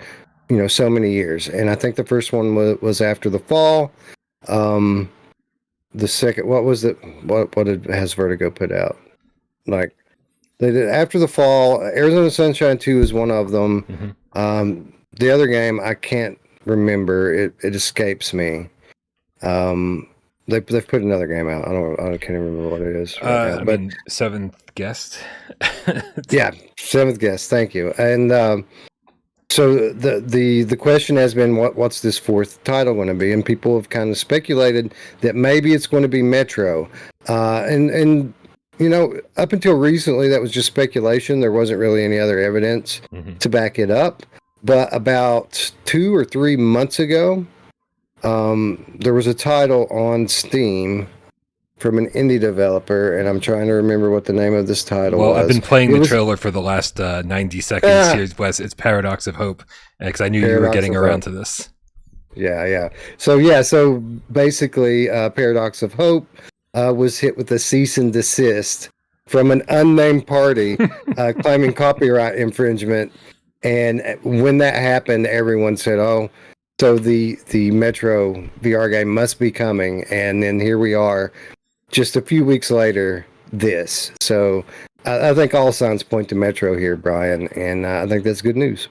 [SPEAKER 2] so many years. And I think the first one was After the Fall. The second, what was it? What has Vertigo put out? Like, they did After the Fall. Arizona Sunshine 2 is one of them. Mm-hmm. The other game I can't remember. It escapes me. They've put another game out. I can't remember what it is. Right now, but
[SPEAKER 1] Seventh Guest.
[SPEAKER 2] Yeah, Seventh Guest. Thank you. And so the question has been, what's this 4th title going to be? And people have kind of speculated that maybe it's going to be Metro. And up until recently, that was just speculation. There wasn't really any other evidence to back it up. But about 2 or 3 months ago, there was a title on Steam from an indie developer, and I'm trying to remember what the name of this title
[SPEAKER 1] Well,
[SPEAKER 2] was.
[SPEAKER 1] I've been playing
[SPEAKER 2] It
[SPEAKER 1] the
[SPEAKER 2] was
[SPEAKER 1] trailer for the last 90 seconds here, Wes. It's Paradox of Hope, because I knew you were
[SPEAKER 2] Paradox
[SPEAKER 1] getting
[SPEAKER 2] of
[SPEAKER 1] around
[SPEAKER 2] Hope.
[SPEAKER 1] to this.
[SPEAKER 2] Yeah. So basically, Paradox of Hope was hit with a cease and desist from an unnamed party claiming copyright infringement. And when that happened, everyone said, "Oh, so the Metro VR game must be coming." And then here we are, just a few weeks later. This. So I think all signs point to Metro here, Brian, and I think that's good news.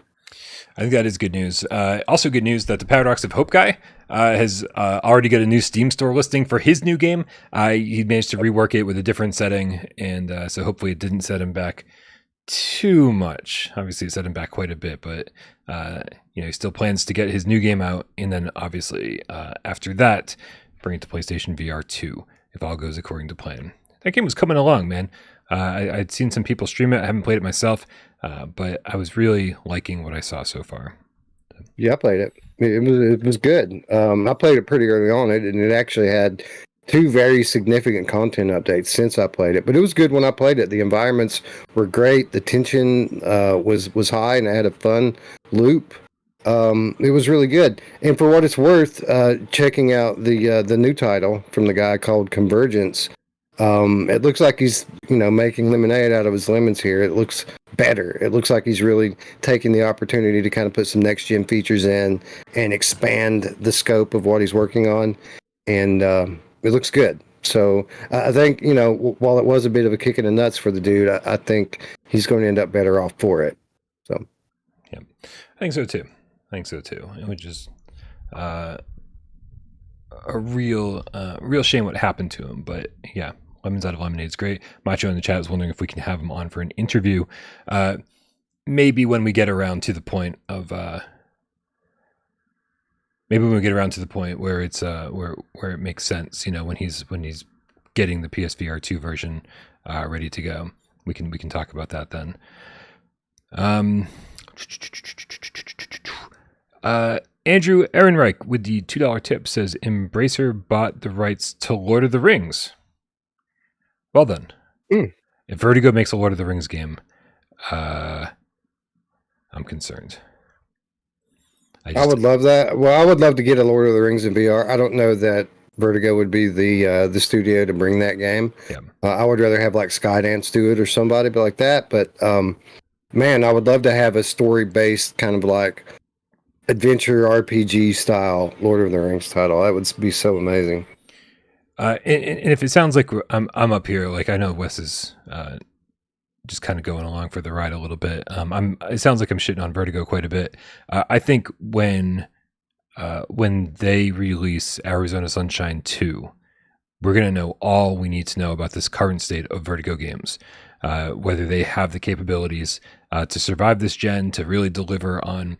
[SPEAKER 1] I think that is good news. Also good news that the Paradox of Hope guy has already got a new Steam store listing for his new game. He managed to rework it with a different setting, and so hopefully it didn't set him back too much. Obviously, it set him back quite a bit, but he still plans to get his new game out, and then obviously after that, bring it to PlayStation VR 2 if all goes according to plan. That game was coming along, man. I'd seen some people stream it. I haven't played it myself, but I was really liking what I saw so far.
[SPEAKER 2] Yeah, I played it. It was good. I played it pretty early on, and it actually had 2 very significant content updates since I played it. But it was good when I played it. The environments were great. The tension was high, and I had a fun loop. It was really good. And for what it's worth, checking out the new title from the guy called Convergence. It looks like he's making lemonade out of his lemons here. It looks better. It looks like he's really taking the opportunity to kind of put some next gen features in and expand the scope of what he's working on, and it looks good. So I think while it was a bit of a kick in the nuts for the dude, I think he's going to end up better off for it. So
[SPEAKER 1] yeah, I think so too. It was just a real shame what happened to him, but yeah. Lemons Out of Lemonade is great. Macho in the chat is wondering if we can have him on for an interview. Maybe when we get around to the point of where it's where it makes sense, when he's getting the PSVR2 version ready to go. We can talk about that then. Andrew Ehrenreich with the $2 tip says Embracer bought the rights to Lord of the Rings. Well done. If Vertigo makes a Lord of the Rings game, I'm concerned.
[SPEAKER 2] I would love that. Well, I would love to get a Lord of the Rings in VR. I don't know that Vertigo would be the studio to bring that game.
[SPEAKER 1] Yeah.
[SPEAKER 2] I would rather have like Skydance do it or somebody like that. But man, I would love to have a story-based kind of like adventure RPG style Lord of the Rings title. That would be so amazing.
[SPEAKER 1] And if it sounds like I'm up here, like I know Wes is just kind of going along for the ride a little bit. It sounds like I'm shitting on Vertigo quite a bit. I think when they release Arizona Sunshine 2, we're gonna know all we need to know about this current state of Vertigo Games. Whether they have the capabilities to survive this gen, to really deliver on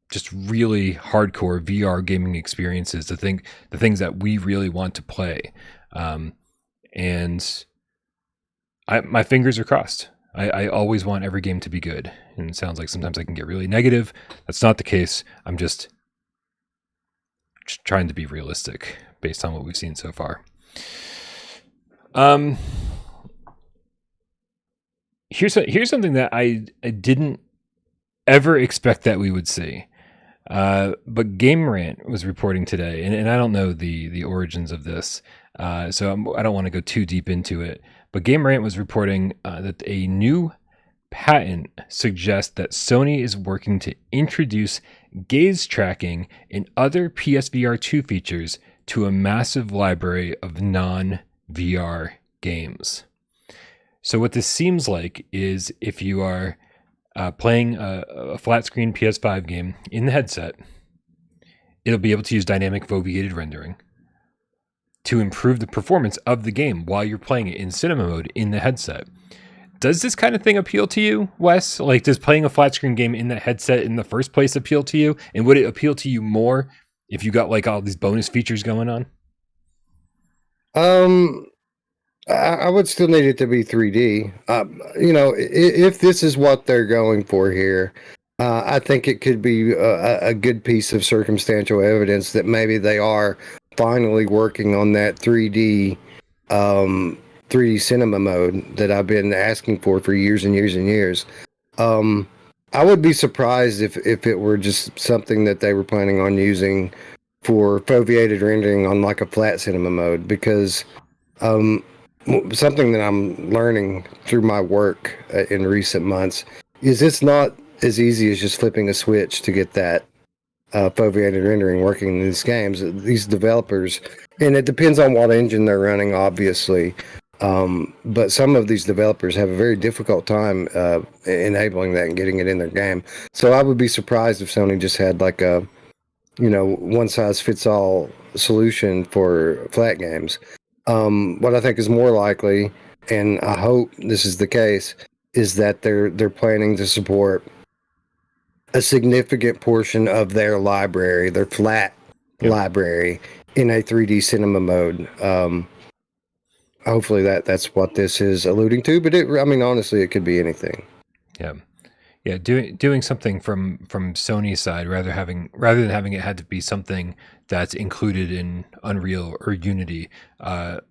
[SPEAKER 1] just really hardcore VR gaming experiences, the things that we really want to play. And my fingers are crossed. I always want every game to be good. And it sounds like sometimes I can get really negative. That's not the case. I'm just trying to be realistic based on what we've seen so far. Here's something that I didn't ever expect that we would see. But Game Rant was reporting today, and I don't know the origins of this, so I don't want to go too deep into it. But Game Rant was reporting that a new patent suggests that Sony is working to introduce gaze tracking and other PSVR2 features to a massive library of non-VR games. So what this seems like is if you are playing a flat screen PS5 game in the headset, it'll be able to use dynamic foveated rendering to improve the performance of the game while you're playing it in cinema mode in the headset. Does this kind of thing appeal to you, Wes? Like, does playing a flat screen game in the headset in the first place appeal to you? And would it appeal to you more if you got like all these bonus features going on?
[SPEAKER 2] I would still need it to be 3D. If this is what they're going for here, I think it could be a good piece of circumstantial evidence that maybe they are finally working on that 3D um, 3D cinema mode that I've been asking for years and years and years. I would be surprised if it were just something that they were planning on using for foveated rendering on like a flat cinema mode, because something that I'm learning through my work in recent months is it's not as easy as just flipping a switch to get that foveated rendering working in these games. These developers, and it depends on what engine they're running, obviously. But some of these developers have a very difficult time enabling that and getting it in their game. So I would be surprised if Sony just had like a, one size fits all solution for flat games. What I think is more likely, and I hope this is the case, is that they're planning to support a significant portion of their library, their flat library, in a 3D cinema mode. Hopefully that's what this is alluding to, but honestly, it could be anything.
[SPEAKER 1] Yeah, doing something from Sony's side rather than having it had to be something that's included in Unreal or Unity,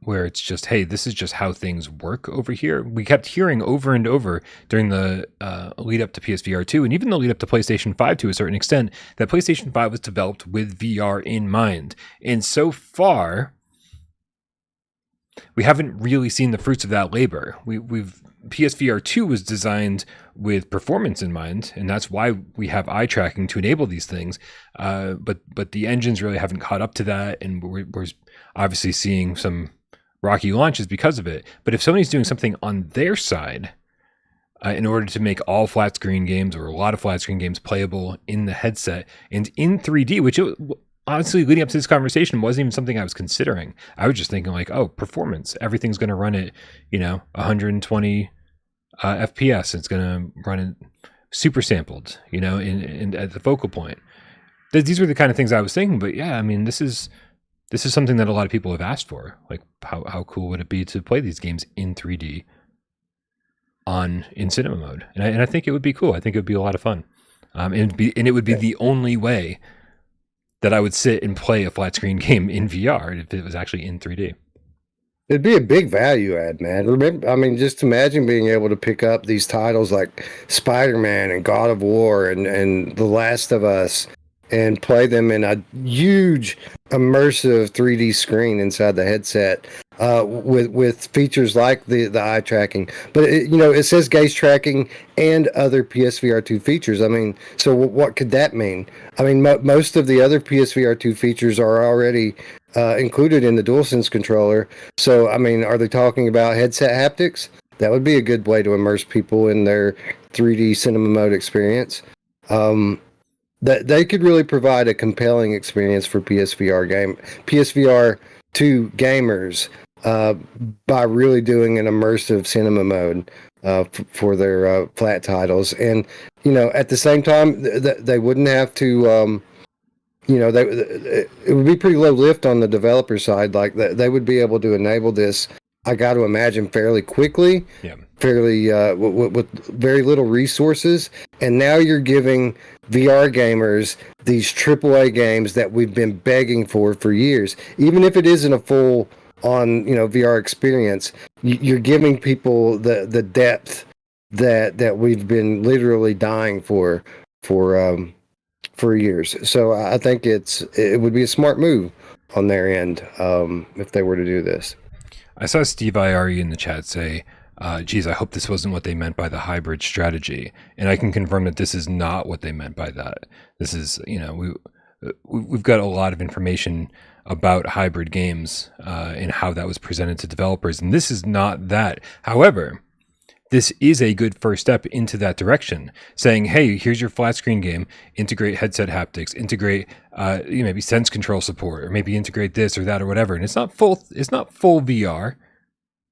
[SPEAKER 1] where it's just, hey, this is just how things work over here. We kept hearing over and over during the lead up to PSVR 2 and even the lead up to PlayStation 5 to a certain extent that PlayStation 5 was developed with VR in mind, and so far we haven't really seen the fruits of that labor. We've PSVR 2 was designed with performance in mind, and that's why we have eye tracking to enable these things. But the engines really haven't caught up to that, and we're obviously seeing some rocky launches because of it. But if Sony's doing something on their side in order to make all flat screen games, or a lot of flat screen games, playable in the headset and in 3D, which honestly, leading up to this conversation, wasn't even something I was considering. I was just thinking like, oh, performance. Everything's going to run at, 120 FPS. It's going to run it super sampled, in at the focal point. These were the kind of things I was thinking. But yeah, this is something that a lot of people have asked for. Like, how cool would it be to play these games in 3D in cinema mode? And I think it would be cool. I think it would be a lot of fun. And it would be the only way that I would sit and play a flat screen game in VR if it was actually in 3D.
[SPEAKER 2] It'd be a big value add, man. Remember, just imagine being able to pick up these titles like Spider-Man and God of War and The Last of Us and play them in a huge immersive 3D screen inside the headset with features like the eye tracking. But it says gaze tracking and other PSVR 2 features. So what could that mean? Most of the other PSVR 2 features are already included in the DualSense controller. So are they talking about headset haptics? That would be a good way to immerse people in their 3D cinema mode experience. That they could really provide a compelling experience for PSVR 2 gamers by really doing an immersive cinema mode for their flat titles. And at the same time, they wouldn't have to. It would be pretty low lift on the developer side. Like they would be able to enable this, I got to imagine, fairly quickly. Fairly with very little resources. And now you're giving VR gamers these AAA games that we've been begging for years. Even if it isn't a full on VR experience, you're giving people the depth that we've been literally dying for years. So I think it would be a smart move on their end if they were to do this.
[SPEAKER 1] I saw Steve IRE in the chat say, geez, I hope this wasn't what they meant by the hybrid strategy. And I can confirm that this is not what they meant by that. This is, we've got a lot of information about hybrid games and how that was presented to developers. And this is not that. However, this is a good first step into that direction, saying, hey, here's your flat screen game, integrate headset haptics, integrate maybe sense control support, or maybe integrate this or that or whatever. And it's not full VR,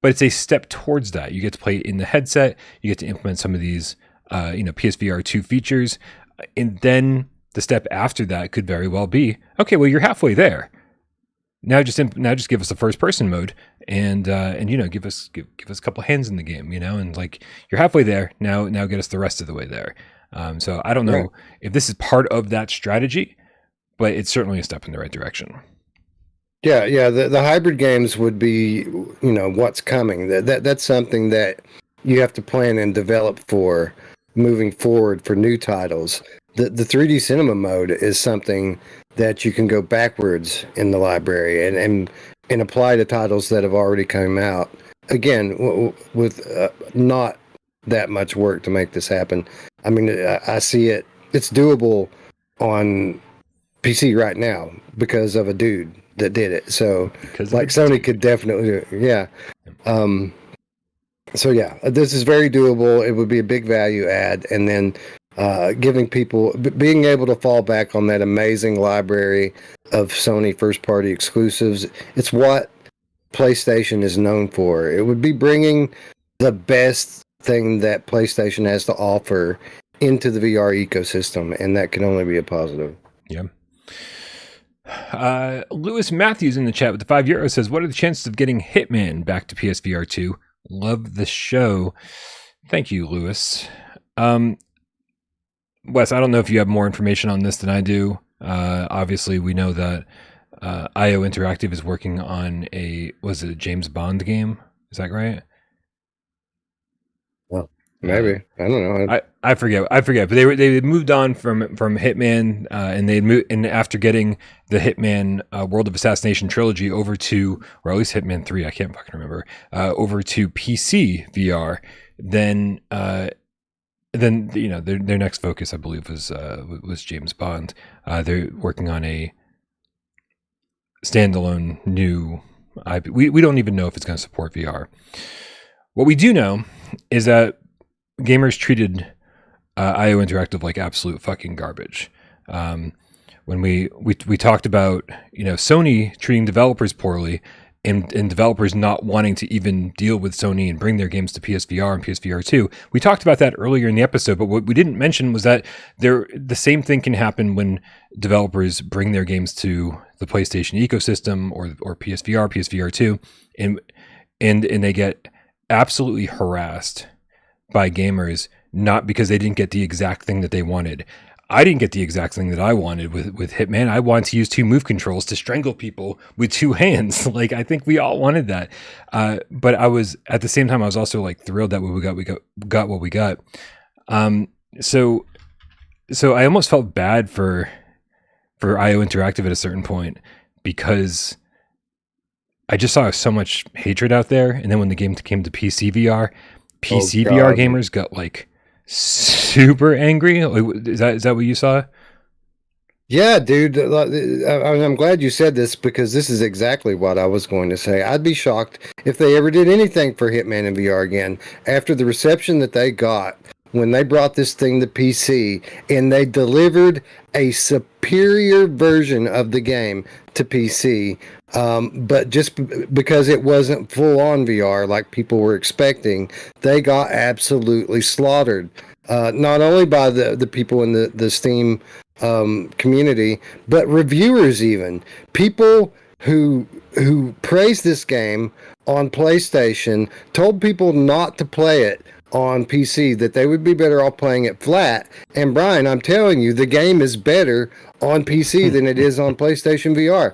[SPEAKER 1] but it's a step towards that. You get to play it in the headset, you get to implement some of these PSVR 2 features, and then the step after that could very well be, okay, well, you're halfway there. Now just give us the first person mode and give us a couple hands in the game, and like you're halfway there. Now get us the rest of the way there. So I don't know if this is part of that strategy, but it's certainly a step in the right direction.
[SPEAKER 2] Yeah. The hybrid games would be, what's coming. That's something that you have to plan and develop for moving forward for new titles. The 3D cinema mode is something that you can go backwards in the library and apply to titles that have already come out. Again, with not that much work to make this happen. I mean, I see it. It's doable on PC right now because of a dude that did it. So, like, Sony could definitely do it. Yeah. So yeah, this is very doable. It would be a big value add, and then giving people being able to fall back on that amazing library of Sony first-party exclusives. It's what PlayStation is known for. It would be bringing the best thing that PlayStation has to offer into the VR ecosystem, and that can only be a positive.
[SPEAKER 1] Yeah. Lewis Matthews in the chat with the €5 says, "What are the chances of getting Hitman back to PSVR2? Love the show." Thank you, Lewis. Wes, I don't know if you have more information on this than I do. Obviously, we know that IO Interactive is working on a James Bond game? Is that right?
[SPEAKER 2] Well, maybe. I don't know.
[SPEAKER 1] I forget. But they moved on from Hitman, and they moved, and after getting the Hitman World of Assassination trilogy over to, or at least Hitman 3, I can't fucking remember, over to PC VR, then their next focus, I believe, was James Bond. They're working on a standalone new IP. We don't even know if it's going to support VR. What we do know is that gamers treated IO Interactive like absolute fucking garbage. When we talked about Sony treating developers poorly, and developers not wanting to even deal with Sony and bring their games to PSVR and PSVR2. We talked about that earlier in the episode, but what we didn't mention was that the same thing can happen when developers bring their games to the PlayStation ecosystem or PSVR, PSVR2, and they get absolutely harassed by gamers, not because they didn't get the exact thing that they wanted. I didn't get the exact thing that I wanted with Hitman. I wanted to use 2 move controls to strangle people with 2 hands. Like, I think we all wanted that. But I was, at the same time, I was also like thrilled that we got what we got. So I almost felt bad for IO Interactive at a certain point, because I just saw so much hatred out there. And then when the game came to PC VR gamers got like super angry. Is that what you saw?
[SPEAKER 2] Yeah, dude. I'm glad you said this, because this is exactly what I was going to say. I'd be shocked if they ever did anything for Hitman in VR again after the reception that they got when they brought this thing to PC, and they delivered a superior version of the game to PC. But just because it wasn't full on VR like people were expecting, they got absolutely slaughtered. Not only by the people in the Steam community, but reviewers, even people who praised this game on PlayStation, told people not to play it on PC, that they would be better off playing it flat. And Brian, I'm telling you, the game is better on PC than it is on PlayStation VR.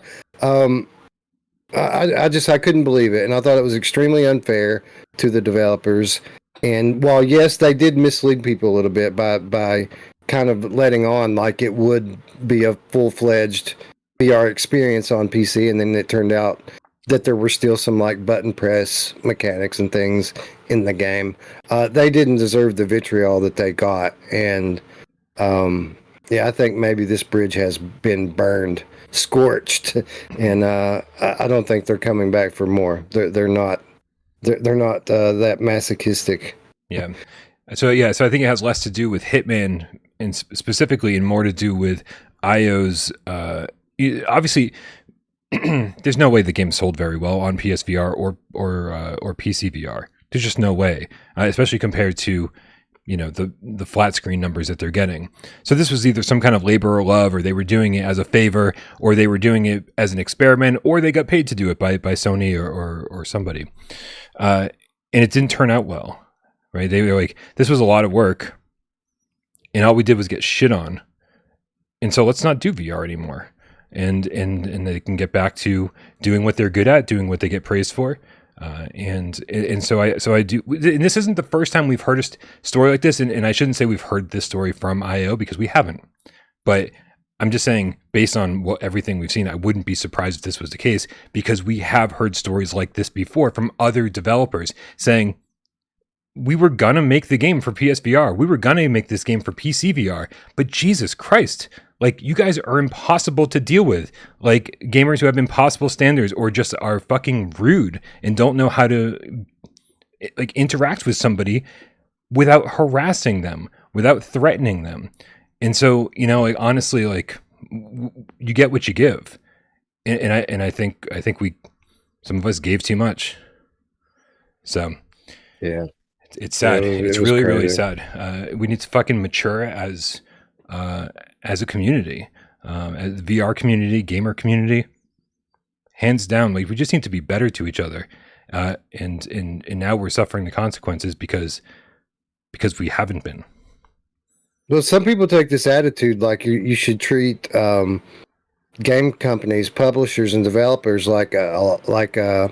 [SPEAKER 2] I couldn't believe it, and I thought it was extremely unfair to the developers. And while yes, they did mislead people a little bit by kind of letting on like it would be a full-fledged VR experience on PC, and then it turned out that there were still some like button press mechanics and things in the game. They didn't deserve the vitriol that they got, and yeah, I think maybe this bridge has been burned, scorched, and I don't think they're coming back for more. They're not that masochistic.
[SPEAKER 1] Yeah. So I think it has less to do with Hitman, and specifically, and more to do with IO's. Obviously, there's no way the game sold very well on PSVR or PC VR. There's just no way, especially compared to the flat screen numbers that they're getting. So this was either some kind of labor of love, or they were doing it as a favor, or they were doing it as an experiment, or they got paid to do it by Sony or somebody. And it didn't turn out well, right? They were like, this was a lot of work, and all we did was get shit on, and so let's not do VR anymore. and they can get back to doing what they're good at, doing what they get praised for. And so I do, and this isn't the first time we've heard a story like this, and I shouldn't say we've heard this story from IO because we haven't, but I'm just saying, based on everything we've seen, I wouldn't be surprised if this was the case, because we have heard stories like this before from other developers saying, we were gonna make the game for PSVR, we were gonna make this game for PCVR, but Jesus Christ, like, you guys are impossible to deal with. Like, gamers who have impossible standards or just are fucking rude and don't know how to, like, interact with somebody without harassing them, without threatening them. And so, you know, like, honestly, like, you get what you give. And I think some of us gave too much. So
[SPEAKER 2] yeah,
[SPEAKER 1] it's sad. It's really,
[SPEAKER 2] crazy.
[SPEAKER 1] really sad. We need to fucking mature as a community, as VR community, gamer community, hands down. Like, we just need to be better to each other. And now we're suffering the consequences because we haven't been.
[SPEAKER 2] Well, some people take this attitude like you should treat game companies, publishers, and developers like a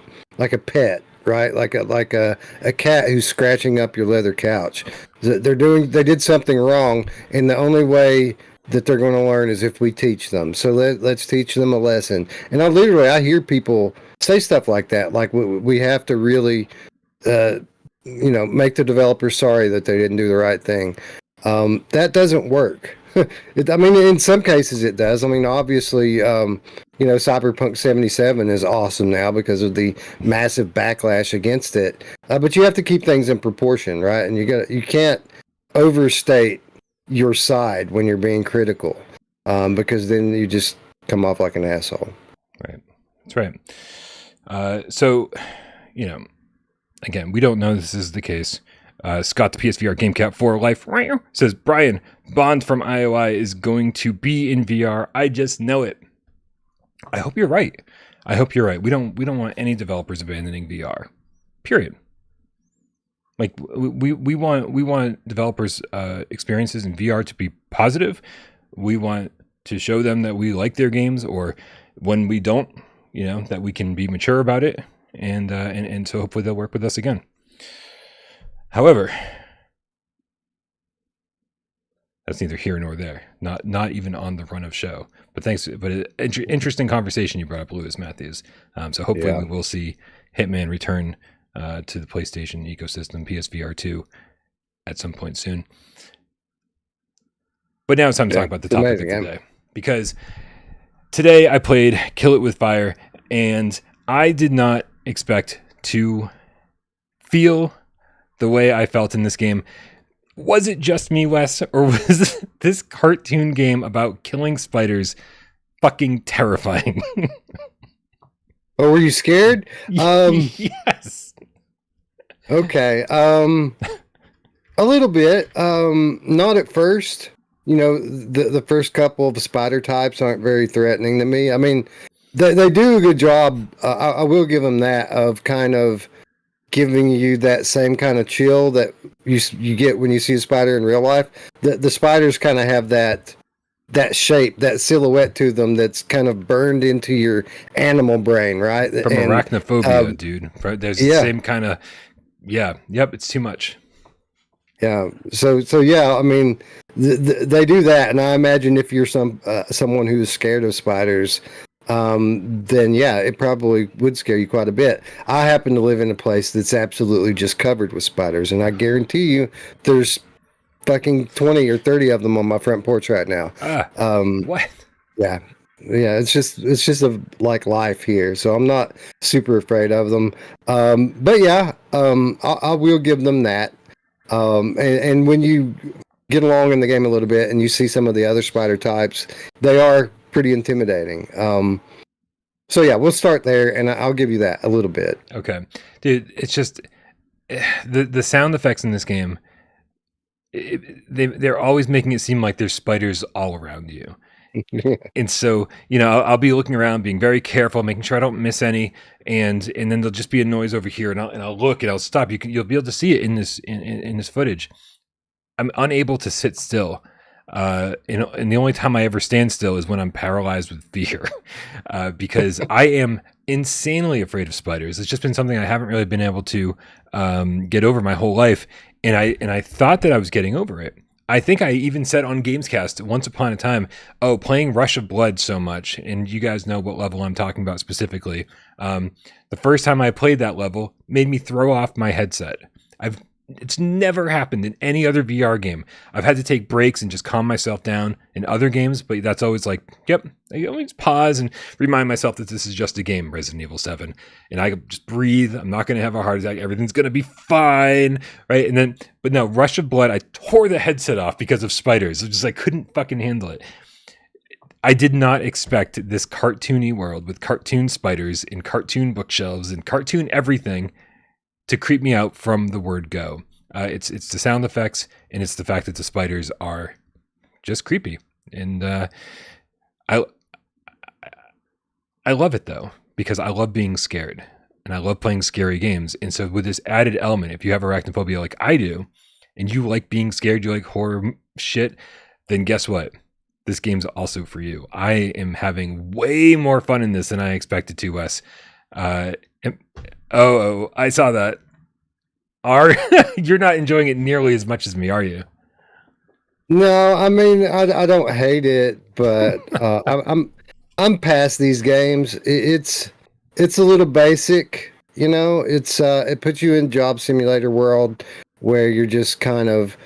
[SPEAKER 2] pet, right? Like a cat who's scratching up your leather couch. They did something wrong, and the only way that they're going to learn is if we teach them. So let's teach them a lesson. And I hear people say stuff like that, like we have to really, make the developers sorry that they didn't do the right thing. That doesn't work. I mean, in some cases it does. I mean, obviously, Cyberpunk 77 is awesome now because of the massive backlash against it. But you have to keep things in proportion, right? And you can't overstate your side when you're being critical, because then you just come off like an asshole.
[SPEAKER 1] Right. That's right. So, again, we don't know this is the case. Scott, the PSVR Game Cat for Life, says, Brian, Bond from IOI is going to be in VR. I just know it. I hope you're right. We don't want any developers abandoning VR. Period. Like, we want developers' experiences in VR to be positive. We want to show them that we like their games, or when we don't, that we can be mature about it, and so hopefully they'll work with us again. However, that's neither here nor there. Not even on the run of show. But interesting conversation you brought up, Lewis Matthews. So hopefully we will see Hitman return to the PlayStation ecosystem, PSVR2, at some point soon. But now it's time to talk about the topic of today. Because today I played Kill It With Fire, and I did not expect to feel the way I felt in this game. Was it just me, Wes, or was this cartoon game about killing spiders fucking terrifying?
[SPEAKER 2] Oh, were you scared?
[SPEAKER 1] Yes.
[SPEAKER 2] Okay. A little bit. Not at first. The first couple of spider types aren't very threatening to me. I mean, they do a good job. I will give them that, of kind of giving you that same kind of chill that you get when you see a spider in real life. The spiders kind of have that shape, that silhouette to them that's kind of burned into your animal brain, right?
[SPEAKER 1] From arachnophobia, dude. There's the same kind of, it's too much.
[SPEAKER 2] Yeah. So yeah, I mean, they do that, and I imagine if you're someone who's scared of spiders, then yeah, it probably would scare you quite a bit. I happen to live in a place that's absolutely just covered with spiders, and I guarantee you there's fucking 20 or 30 of them on my front porch right now.
[SPEAKER 1] What?
[SPEAKER 2] Yeah, it's just a like life here, so I'm not super afraid of them. But yeah, I will give them that. And when you get along in the game a little bit and you see some of the other spider types, they are pretty intimidating. So yeah, we'll start there, and I'll give you that a little bit.
[SPEAKER 1] Okay, dude, it's just the sound effects in this game. They're always making it seem like there's spiders all around you. And so, I'll be looking around, being very careful, making sure I don't miss any, and then there'll just be a noise over here, and I'll look and I'll stop. You'll be able to see it in this footage. I'm unable to sit still. And the only time I ever stand still is when I'm paralyzed with fear, because I am insanely afraid of spiders. It's just been something I haven't really been able to get over my whole life, and I thought that I was getting over it. I think I even said on Gamescast once upon a time, oh, playing Rush of Blood so much, and you guys know what level I'm talking about specifically. The first time I played that level made me throw off my headset. It's never happened in any other VR game. I've had to take breaks and just calm myself down in other games, but that's always like, yep, I always pause and remind myself that this is just a game, Resident Evil 7. And I just breathe. I'm not going to have a heart attack. Everything's going to be fine, right? But no, Rush of Blood, I tore the headset off because of spiders. I couldn't fucking handle it. I did not expect this cartoony world with cartoon spiders and cartoon bookshelves and cartoon everything to creep me out from the word go. It's the sound effects, and it's the fact that the spiders are just creepy. And I love it though, because I love being scared and I love playing scary games. And so with this added element, if you have arachnophobia like I do, and you like being scared, you like horror shit, then guess what? This game's also for you. I am having way more fun in this than I expected to, Wes. Oh, I saw that. You're not enjoying it nearly as much as me, are you?
[SPEAKER 2] No, I mean I don't hate it, but I'm past these games. It's a little basic, you know. It puts you in job simulator world where you're just kind of,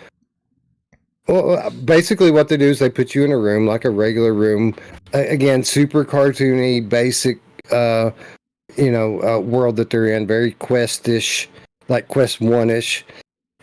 [SPEAKER 2] well, basically what they do is they put you in a room like a regular room. Again, super cartoony, basic, world that they're in, very Quest-ish, like Quest 1-ish.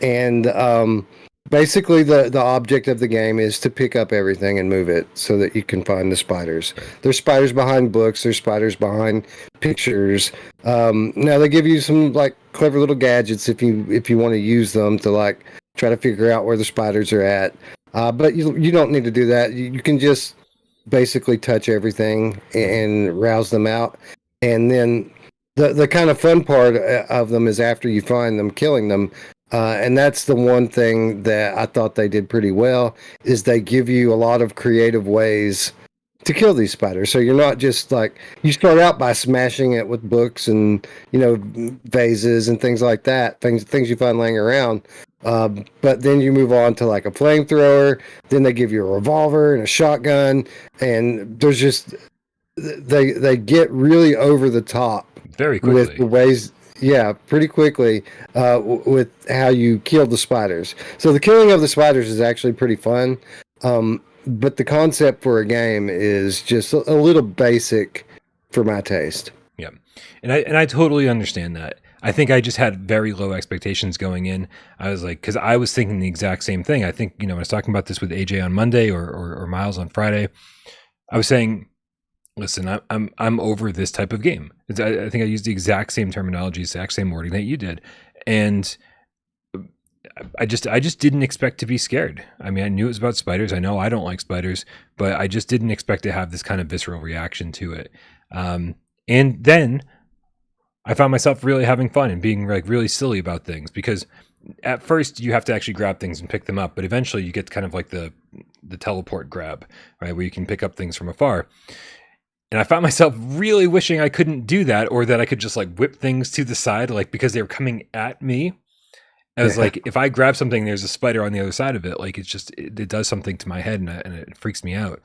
[SPEAKER 2] And basically the object of the game is to pick up everything and move it so that you can find the spiders. There's spiders behind books, there's spiders behind pictures. Now they give you some like clever little gadgets if you want to use them to like try to figure out where the spiders are at. But you don't need to do that. You can just basically touch everything and rouse them out. And then the kind of fun part of them is after you find them, killing them. And that's the one thing that I thought they did pretty well, is they give you a lot of creative ways to kill these spiders. So you're not just like, you start out by smashing it with books and, vases and things like that, things you find laying around. But then you move on to like a flamethrower, then they give you a revolver and a shotgun, and there's just, they get really over the top
[SPEAKER 1] very quickly
[SPEAKER 2] with the ways, pretty quickly, with how you kill the spiders. So the killing of the spiders is actually pretty fun, but the concept for a game is just a little basic for my taste.
[SPEAKER 1] Yeah, and I totally understand that. I think I just had very low expectations going in. I was like, because I was thinking the exact same thing. I think, I was talking about this with AJ on Monday or Miles on Friday. I was saying, listen, I'm over this type of game. I think I used the exact same terminology, exact same wording that you did, and I just didn't expect to be scared. I mean, I knew it was about spiders. I know I don't like spiders, but I just didn't expect to have this kind of visceral reaction to it. And then I found myself really having fun and being like really silly about things, because at first you have to actually grab things and pick them up, but eventually you get kind of like the teleport grab, right, where you can pick up things from afar. And I found myself really wishing I couldn't do that, or that I could just like whip things to the side, like because they were coming at me. I was like, if I grab something, there's a spider on the other side of it. Like it does something to my head, and it freaks me out.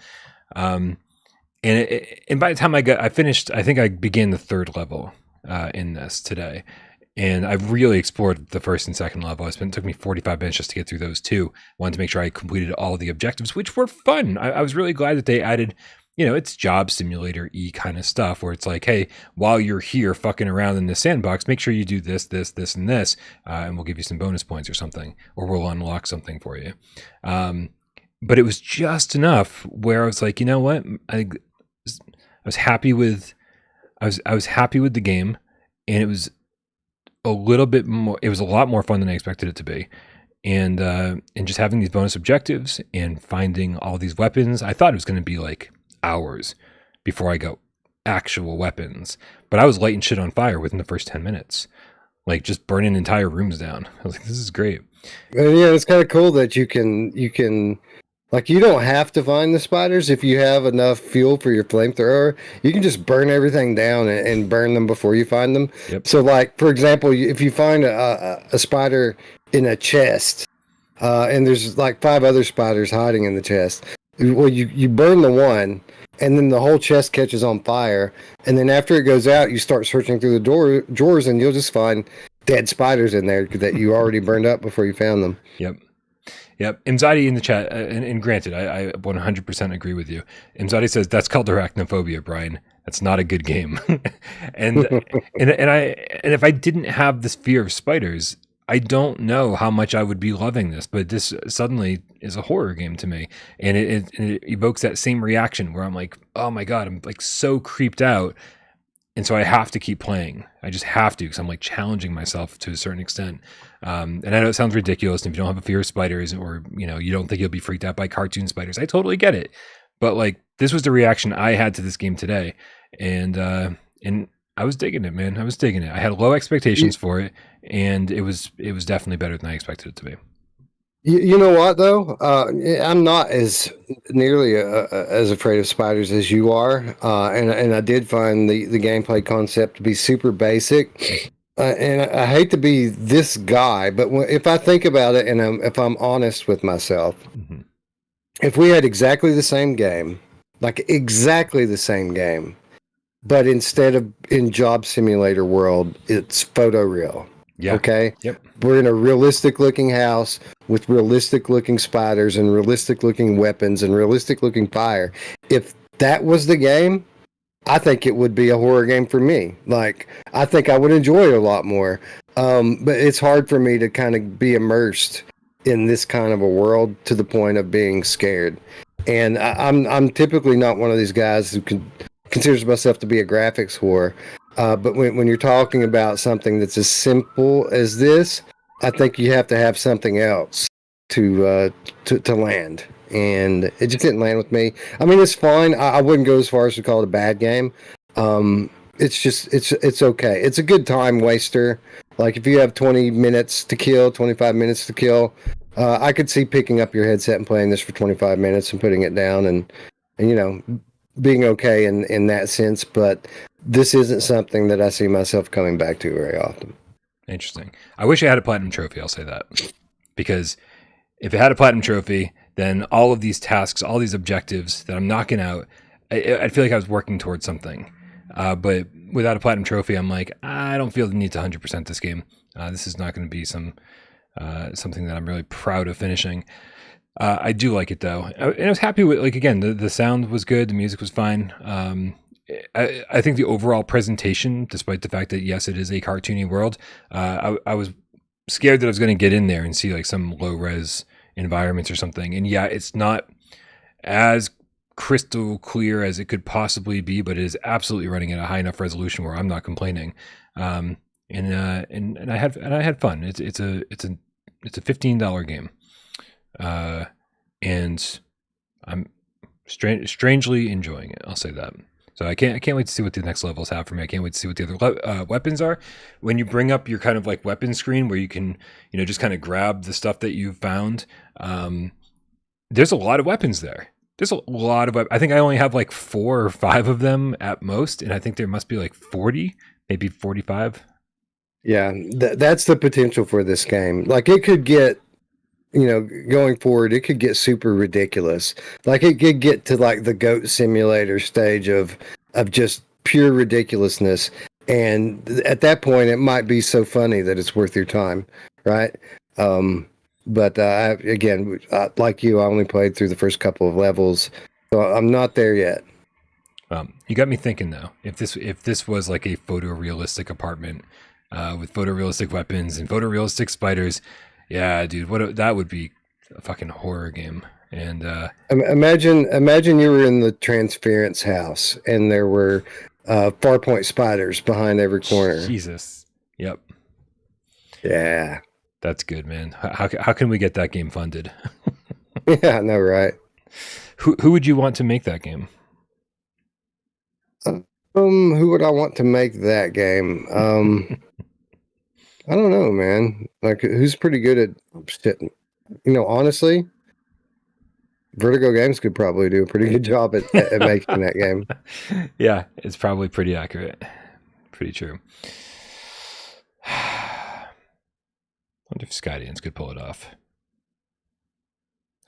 [SPEAKER 1] And by the time I finished, I think I began the third level in this today, and I've really explored the first and second level. It took me 45 minutes just to get through those two. Wanted to make sure I completed all the objectives, which were fun. I was really glad that they added, it's job simulator-y kind of stuff where it's like, hey, while you're here fucking around in the sandbox, make sure you do this, this, this, and this, and we'll give you some bonus points or something, or we'll unlock something for you. But it was just enough where I was like, you know what? I was happy with the game, and it was a little bit more. It was a lot more fun than I expected it to be, and just having these bonus objectives and finding all these weapons. I thought it was going to be like hours before I got actual weapons, but I was lighting shit on fire within the first 10 minutes, like just burning entire rooms down. I was like, this is great.
[SPEAKER 2] And it's kind of cool that you can Like, you don't have to find the spiders if you have enough fuel for your flamethrower. You can just burn everything down and burn them before you find them.
[SPEAKER 1] Yep.
[SPEAKER 2] So, like, for example, if you find a spider in a chest, and there's like 5 other spiders hiding in the chest, well, you burn the one, and then the whole chest catches on fire. And then after it goes out, you start searching through the drawers, and you'll just find dead spiders in there that you already burned up before you found them.
[SPEAKER 1] Yep. Yep. Imzadi in the chat, and granted, I 100% agree with you. Imzadi says that's called arachnophobia, Brian. That's not a good game. and if I didn't have this fear of spiders, I don't know how much I would be loving this. But this suddenly is a horror game to me, and it evokes that same reaction where I'm like, oh my god, I'm like so creeped out. And so I have to keep playing. I just have to, because I'm like challenging myself to a certain extent. And I know it sounds ridiculous. And if you don't have a fear of spiders, or you don't think you'll be freaked out by cartoon spiders, I totally get it. But like, this was the reaction I had to this game today, and I was digging it, man. I was digging it. I had low expectations for it, and it was definitely better than I expected it to be.
[SPEAKER 2] You know what though? I'm not as nearly as afraid of spiders as you are, and I did find the gameplay concept to be super basic. And I hate to be this guy, but if I think about it, and if I'm honest with myself,
[SPEAKER 1] Mm-hmm.
[SPEAKER 2] if we had exactly the same game, like exactly the same game, but instead of in Job Simulator world, it's photoreal.
[SPEAKER 1] Yeah.
[SPEAKER 2] Okay.
[SPEAKER 1] Yep.
[SPEAKER 2] We're in a realistic looking house with realistic looking spiders and realistic looking weapons and realistic looking fire. If that was the game, I think it would be a horror game for me. Like, I think I would enjoy it a lot more. But it's hard for me to kind of be immersed in this kind of a world to the point of being scared. And I'm typically not one of these guys who considers myself to be a graphics whore. But when you're talking about something that's as simple as this, I think you have to have something else to land. And it just didn't land with me. I mean, it's fine. I wouldn't go as far as to call it a bad game. It's just it's okay. It's a good time waster. Like, if you have 20 minutes to kill, 25 minutes to kill, I could see picking up your headset and playing this for 25 minutes and putting it down and being okay in that sense. But this isn't something that I see myself coming back to very often.
[SPEAKER 1] Interesting. I wish I had a platinum trophy. I'll say that, because if it had a platinum trophy, then all of these tasks, all these objectives that I'm knocking out, I feel like I was working towards something. But without a platinum trophy, I'm like, I don't feel the need to 100% this game. This is not going to be something that I'm really proud of finishing. I do like it though, and I was happy with, like, again, the sound was good, the music was fine. I think the overall presentation, despite the fact that yes, it is a cartoony world, I was scared that I was going to get in there and see like some low res environments or something. And yeah, it's not as crystal clear as it could possibly be, but it is absolutely running at a high enough resolution where I'm not complaining. And I had fun. It's a $15 game. And I'm strangely enjoying it. I'll say that. So I can't wait to see what the next levels have for me. I can't wait to see what the other weapons are. When you bring up your kind of like weapon screen where you can, just kind of grab the stuff that you've found. There's a lot of weapons there. There's a lot of I think I only have like 4 or 5 of them at most, and I think there must be like 40, maybe 45.
[SPEAKER 2] Yeah, that's the potential for this game. Like, it could get, going forward, it could get super ridiculous. Like, it could get to like the goat simulator stage of just pure ridiculousness. And at that point, it might be so funny that it's worth your time, right? But again, like you, I only played through the first couple of levels, so I'm not there yet.
[SPEAKER 1] You got me thinking though. If this was like a photorealistic apartment with photorealistic weapons and photorealistic spiders, yeah, dude, that would be a fucking horror game. And
[SPEAKER 2] imagine you were in the transference house and there were Farpoint spiders behind every corner.
[SPEAKER 1] Jesus. Yep.
[SPEAKER 2] Yeah.
[SPEAKER 1] That's good, man. How can we get that game funded?
[SPEAKER 2] Yeah, I know, right?
[SPEAKER 1] Who would you want to make that game?
[SPEAKER 2] Who would I want to make that game? I don't know, man. Like, who's pretty good at shit? Honestly, Vertigo Games could probably do a pretty good job at making that game.
[SPEAKER 1] Yeah, it's probably pretty accurate. Pretty true. Wonder if Skydance could pull it off.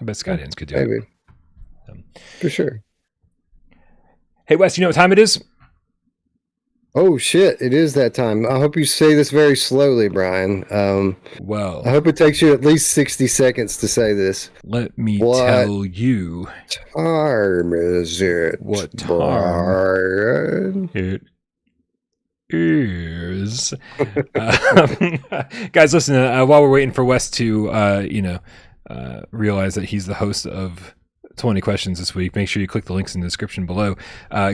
[SPEAKER 1] I bet Skydance could do
[SPEAKER 2] Maybe.
[SPEAKER 1] it.
[SPEAKER 2] For sure.
[SPEAKER 1] Hey, Wes, you know what time it is?
[SPEAKER 2] Oh, shit. It is that time. I hope you say this very slowly, Brian.
[SPEAKER 1] Well,
[SPEAKER 2] I hope it takes you at least 60 seconds to say this.
[SPEAKER 1] let me
[SPEAKER 2] What
[SPEAKER 1] tell you
[SPEAKER 2] time is it,
[SPEAKER 1] what time
[SPEAKER 2] Brian?
[SPEAKER 1] it is. Guys, listen, while we're waiting for Wes to, realize that he's the host of 20 questions this week, make sure you click the links in the description below.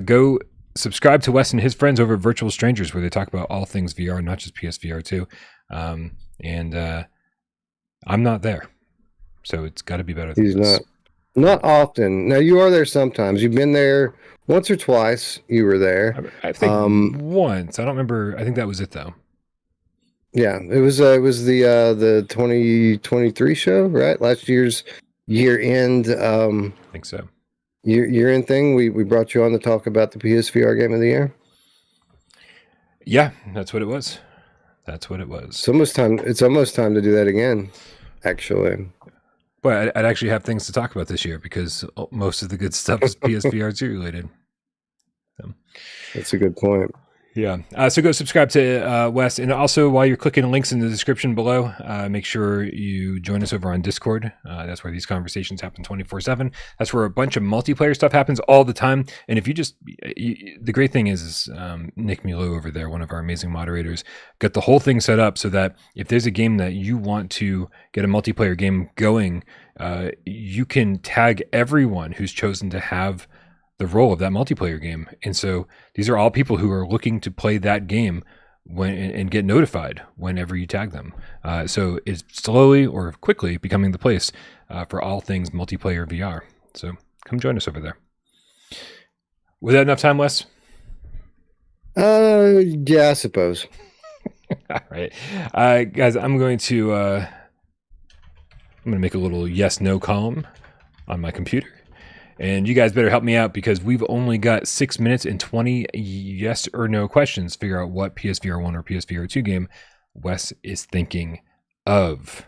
[SPEAKER 1] Go subscribe to Wes and his friends over at Virtual Strangers, where they talk about all things VR, not just PSVR2. I'm not there, so it's got to be better than
[SPEAKER 2] He's
[SPEAKER 1] this.
[SPEAKER 2] not often. Now, you are there sometimes. You've been there once or twice. You were there.
[SPEAKER 1] I think once. I don't remember. I think that was it, though.
[SPEAKER 2] Yeah, it was the 2023 show, right? Last year's year-end
[SPEAKER 1] I think so.
[SPEAKER 2] year-end thing. We brought you on to talk about the PSVR game of the year.
[SPEAKER 1] Yeah, that's what it was. That's what it was.
[SPEAKER 2] It's almost time to do that again, actually.
[SPEAKER 1] But I'd actually have things to talk about this year because most of the good stuff is PSVR2 related. So.
[SPEAKER 2] That's a good point.
[SPEAKER 1] Yeah. So go subscribe to Wes. And also, while you're clicking links in the description below, make sure you join us over on Discord. That's where these conversations happen 24/7. That's where a bunch of multiplayer stuff happens all the time. And if the great thing is Nick Milo over there, one of our amazing moderators, got the whole thing set up so that if there's a game that you want to get a multiplayer game going, you can tag everyone who's chosen to have the role of that multiplayer game. And so these are all people who are looking to play that game and get notified whenever you tag them. So it's slowly or quickly becoming the place for all things multiplayer VR. So come join us over there. Was that enough time, Wes?
[SPEAKER 2] Yeah, I suppose.
[SPEAKER 1] All right. Guys, I'm going to make a little yes/no column on my computer. And you guys better help me out because we've only got 6 minutes and 20 yes or no questions to figure out what PSVR 1 or PSVR 2 game Wes is thinking of.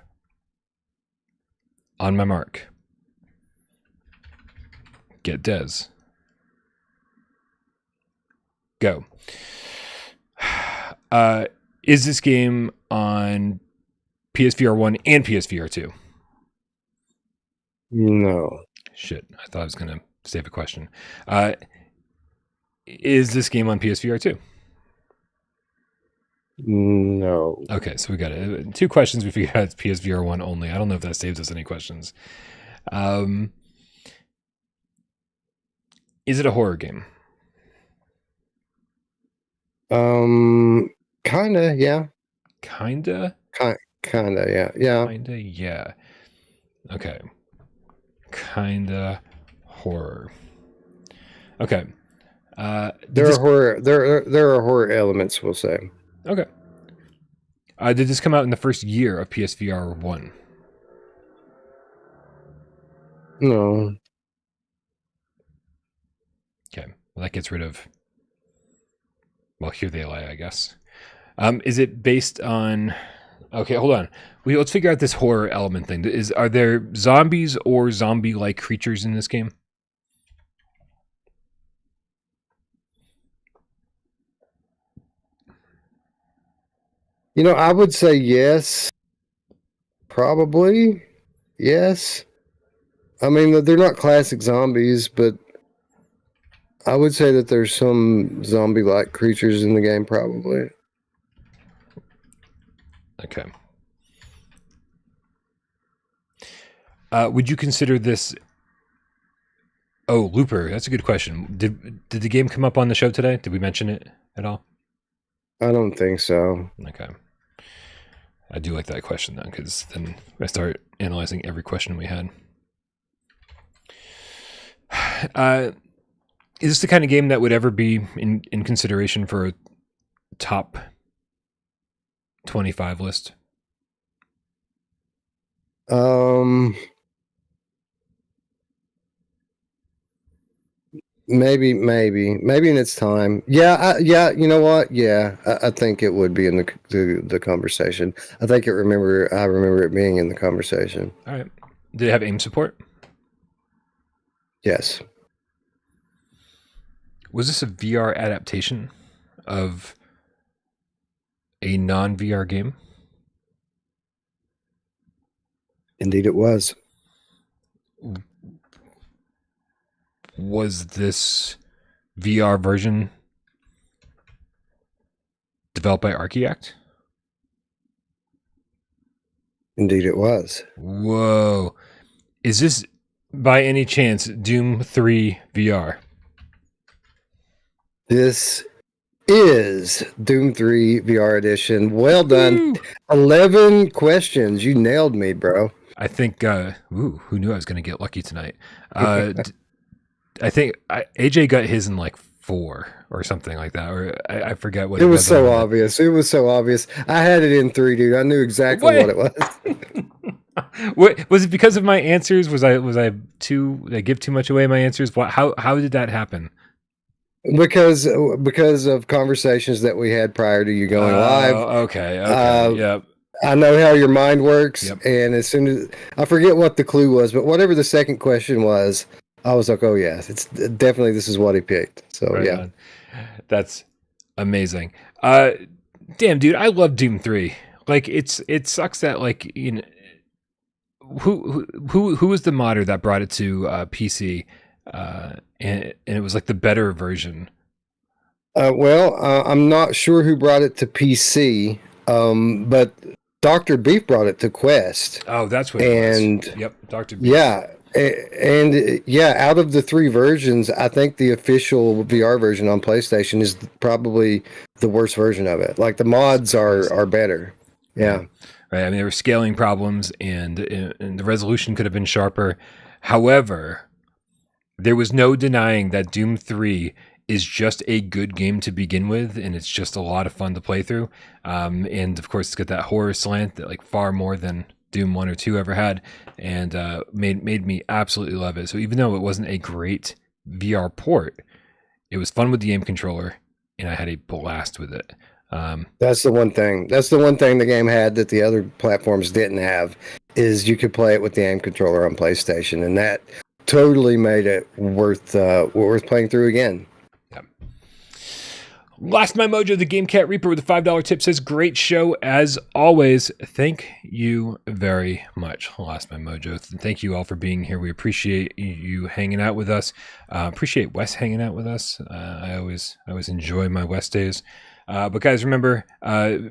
[SPEAKER 1] On my mark. Get Des. Go. Is this game on PSVR 1 and PSVR 2?
[SPEAKER 2] No.
[SPEAKER 1] Shit, I thought I was going to save a question. Is this game on PSVR 2?
[SPEAKER 2] No.
[SPEAKER 1] Okay, so we got it. 2 questions. We figured out it's PSVR 1 only. I don't know if that saves us any questions. Is it a horror game?
[SPEAKER 2] Kinda, yeah.
[SPEAKER 1] Kinda?
[SPEAKER 2] Kinda, yeah. Yeah.
[SPEAKER 1] Kinda, yeah. Okay. Kinda horror. Okay.
[SPEAKER 2] There are horror elements, we'll say.
[SPEAKER 1] Okay. Did this come out in the first year of PSVR 1?
[SPEAKER 2] No.
[SPEAKER 1] Okay. Well, that gets rid of... Well, here they lie, I guess. Is it based on... Okay, hold on. Let's figure out this horror element thing. Are there zombies or zombie-like creatures in this game?
[SPEAKER 2] You know, I would say yes. Probably. Yes. I mean, they're not classic zombies, but I would say that there's some zombie-like creatures in the game, probably.
[SPEAKER 1] Okay. Would you consider this... Oh, Looper. That's a good question. Did the game come up on the show today? Did we mention it at all?
[SPEAKER 2] I don't think so.
[SPEAKER 1] Okay. I do like that question, though, because then I start analyzing every question we had. Is this the kind of game that would ever be in consideration for a top 25 list?
[SPEAKER 2] maybe in its time. Yeah, yeah. You know what? Yeah, I think it would be in the conversation. I think I remember it being in the conversation.
[SPEAKER 1] All right. Did it have aim support?
[SPEAKER 2] Yes.
[SPEAKER 1] Was this a VR adaptation of a non-VR game?
[SPEAKER 2] Indeed, it was.
[SPEAKER 1] Was this VR version developed by Archaeact?
[SPEAKER 2] Indeed, it was.
[SPEAKER 1] Whoa. Is this by any chance Doom 3 VR?
[SPEAKER 2] This is Doom 3 VR edition. Well done.
[SPEAKER 1] Woo!
[SPEAKER 2] 11 questions. You nailed me, bro.
[SPEAKER 1] I think, who knew I was going to get lucky tonight? I think AJ got his in like 4 or something like that, or I forget what
[SPEAKER 2] it was. So obvious. It was so obvious. I had it in 3, dude. I knew exactly what it was.
[SPEAKER 1] What was it because of my answers? Did I give too much away my answers? How did that happen?
[SPEAKER 2] Because of conversations that we had prior to you going live.
[SPEAKER 1] Okay. Yep.
[SPEAKER 2] I know how your mind works,
[SPEAKER 1] Yep.
[SPEAKER 2] and as soon as I forget what the clue was, but whatever the second question was, I was like, "Oh yeah, it's definitely this is what he picked." So
[SPEAKER 1] Right
[SPEAKER 2] yeah,
[SPEAKER 1] on. That's amazing. Damn, dude, I love Doom 3. Like, it sucks that like who was the modder that brought it to PC, and it was like the better version.
[SPEAKER 2] I'm not sure who brought it to PC, but Dr. Beef brought it to Quest.
[SPEAKER 1] Oh, that's what it was. Yep, Dr. Beef.
[SPEAKER 2] Yeah. And out of the 3 versions, I think the official VR version on PlayStation is probably the worst version of it. Like the mods are better. Yeah.
[SPEAKER 1] Right. I mean, there were scaling problems, and the resolution could have been sharper. However, there was no denying that Doom 3 is just a good game to begin with, and it's just a lot of fun to play through. And of course, it's got that horror slant that like far more than Doom 1 or 2 ever had, and made me absolutely love it. So even though it wasn't a great VR port, it was fun with the aim controller, and I had a blast with it.
[SPEAKER 2] That's the one thing. That's the one thing the game had that the other platforms didn't have, is you could play it with the aim controller on PlayStation, and that totally made it worth playing through again.
[SPEAKER 1] Lost My Mojo, the Game Cat Reaper with a $5 tip, says, great show as always. Thank you very much, Lost My Mojo. Thank you all for being here. We appreciate you hanging out with us. Appreciate Wes hanging out with us. I always enjoy my Wes days. But guys, remember,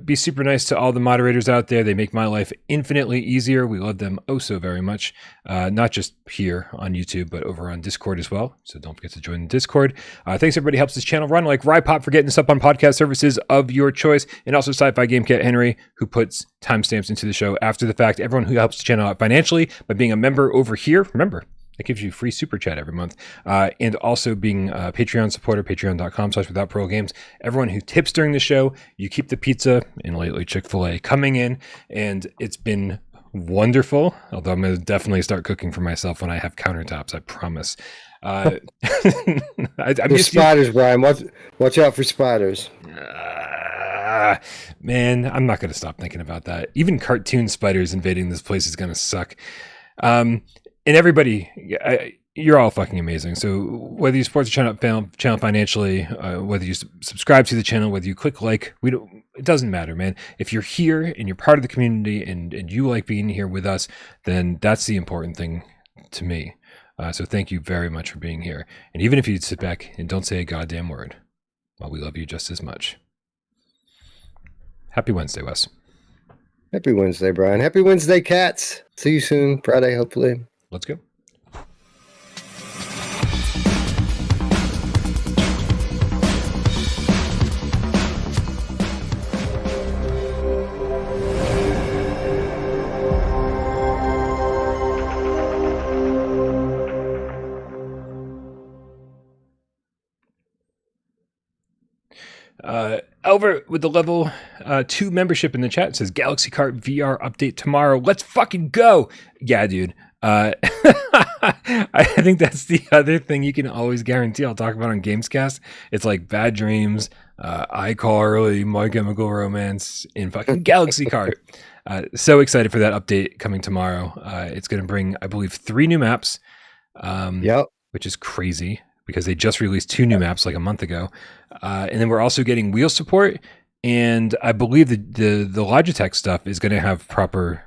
[SPEAKER 1] be super nice to all the moderators out there. They make my life infinitely easier. We love them oh so very much. Not just here on YouTube, but over on Discord as well. So don't forget to join the Discord. Thanks everybody who helps this channel run, like Rypop for getting us up on podcast services of your choice, and also Sci-Fi Game Cat Henry, who puts timestamps into the show after the fact. Everyone who helps the channel out financially by being a member over here. Remember, that gives you free super chat every month. And also being a Patreon supporter, patreon.com/Without Games. Everyone who tips during the show, you keep the pizza, and lately Chick-fil-A, coming in. And it's been wonderful. Although I'm going to definitely start cooking for myself when I have countertops, I promise.
[SPEAKER 2] There's spiders, Brian. Watch out for spiders.
[SPEAKER 1] Man, I'm not going to stop thinking about that. Even cartoon spiders invading this place is going to suck. And everybody, you're all fucking amazing. So whether you support the channel financially, whether you subscribe to the channel, whether you click like, it doesn't matter, man. If you're here and you're part of the community and you like being here with us, then that's the important thing to me. So thank you very much for being here. And even if you sit back and don't say a goddamn word, well, we love you just as much. Happy Wednesday, Wes.
[SPEAKER 2] Happy Wednesday, Brian. Happy Wednesday, cats. See you soon. Friday, hopefully.
[SPEAKER 1] Let's go. Elver with the level 2 membership in the chat says Galaxy Kart VR update tomorrow. Let's fucking go. Yeah, dude. I think that's the other thing you can always guarantee I'll talk about on Gamescast. It's like Bad Dreams, iCarly, My Chemical Romance, in fucking Galaxy Kart. So excited for that update coming tomorrow. It's going to bring, I believe, 3 new maps,
[SPEAKER 2] Yep.
[SPEAKER 1] which is crazy because they just released 2 new maps like a month ago. And then we're also getting wheel support. And I believe the Logitech stuff is going to have proper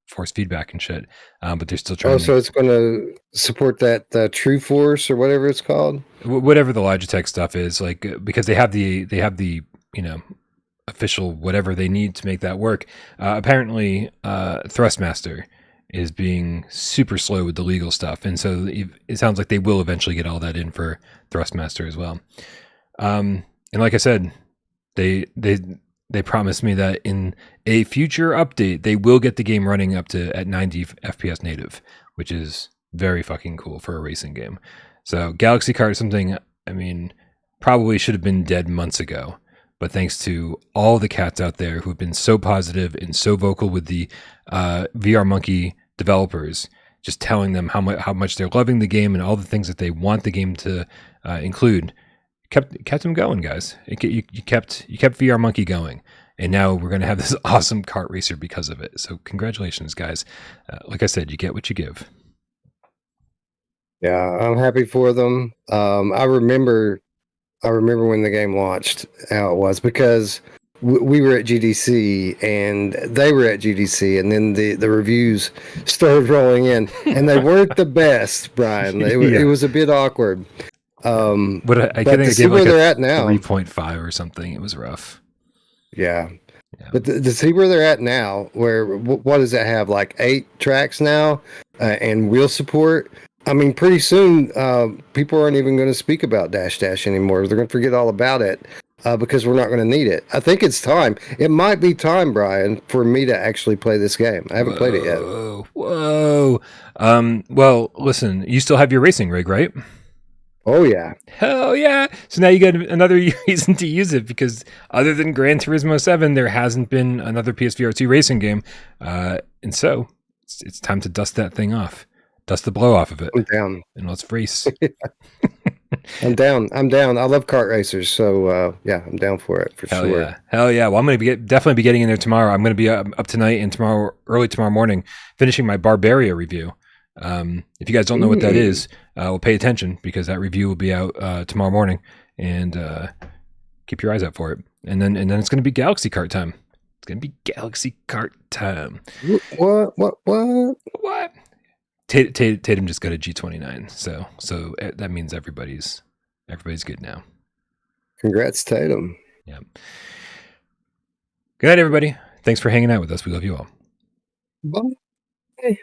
[SPEAKER 1] force feedback and shit. But they're still trying.
[SPEAKER 2] So it's going to support that True Force or whatever it's called.
[SPEAKER 1] Whatever the Logitech stuff is, like, because they have the official whatever they need to make that work. Apparently, Thrustmaster is being super slow with the legal stuff, and so it sounds like they will eventually get all that in for Thrustmaster as well. And like I said, they promised me that in a future update they will get the game running up to at 90 FPS native, which is very fucking cool for a racing game. So Galaxy Kart is something, I mean, probably should have been dead months ago, but thanks to all the cats out there who've been so positive and so vocal with the VR Monkey developers, just telling them how much they're loving the game and all the things that they want the game to include, kept them going, guys. You kept VR Monkey going, and now we're gonna have this awesome kart racer because of it. So congratulations, guys. Like I said, you get what you give.
[SPEAKER 2] Yeah, I'm happy for them. I remember when the game launched, how it was, because we were at GDC and they were at GDC, and then the reviews started rolling in, and they weren't the best, Brian. It was a bit awkward.
[SPEAKER 1] But I
[SPEAKER 2] to see where they're at now,
[SPEAKER 1] 3.5 or something. It was rough.
[SPEAKER 2] Yeah. But to see where they're at now, where what does that have, like 8 tracks now, and wheel support? I mean, pretty soon people aren't even going to speak about Dash anymore. They're going to forget all about it because we're not going to need it. I think it's time. It might be time, Brian, for me to actually play this game. I haven't played it yet.
[SPEAKER 1] Whoa. Well, listen, you still have your racing rig, right?
[SPEAKER 2] Oh, yeah.
[SPEAKER 1] Hell yeah. So now you get another reason to use it, because other than Gran Turismo 7, there hasn't been another PSVR2 racing game. And so it's time to dust that thing off. Dust the blow off of it.
[SPEAKER 2] I'm down.
[SPEAKER 1] And let's race.
[SPEAKER 2] I'm down. I love kart racers. So, yeah, I'm down for it, for
[SPEAKER 1] Hell
[SPEAKER 2] sure.
[SPEAKER 1] Yeah. Hell yeah. Well, I'm going to definitely be getting in there tomorrow. I'm going to be up tonight and early tomorrow morning, finishing my Barbaria review. If you guys don't know what that is, well, pay attention, because that review will be out tomorrow morning, and keep your eyes out for it. And then it's going to be Galaxy Kart time. It's going to be Galaxy Kart time. What? Tatum just got a G29, so that means everybody's good now.
[SPEAKER 2] Congrats, Tatum.
[SPEAKER 1] Yeah. Good night, everybody. Thanks for hanging out with us. We love you all.
[SPEAKER 2] Bye.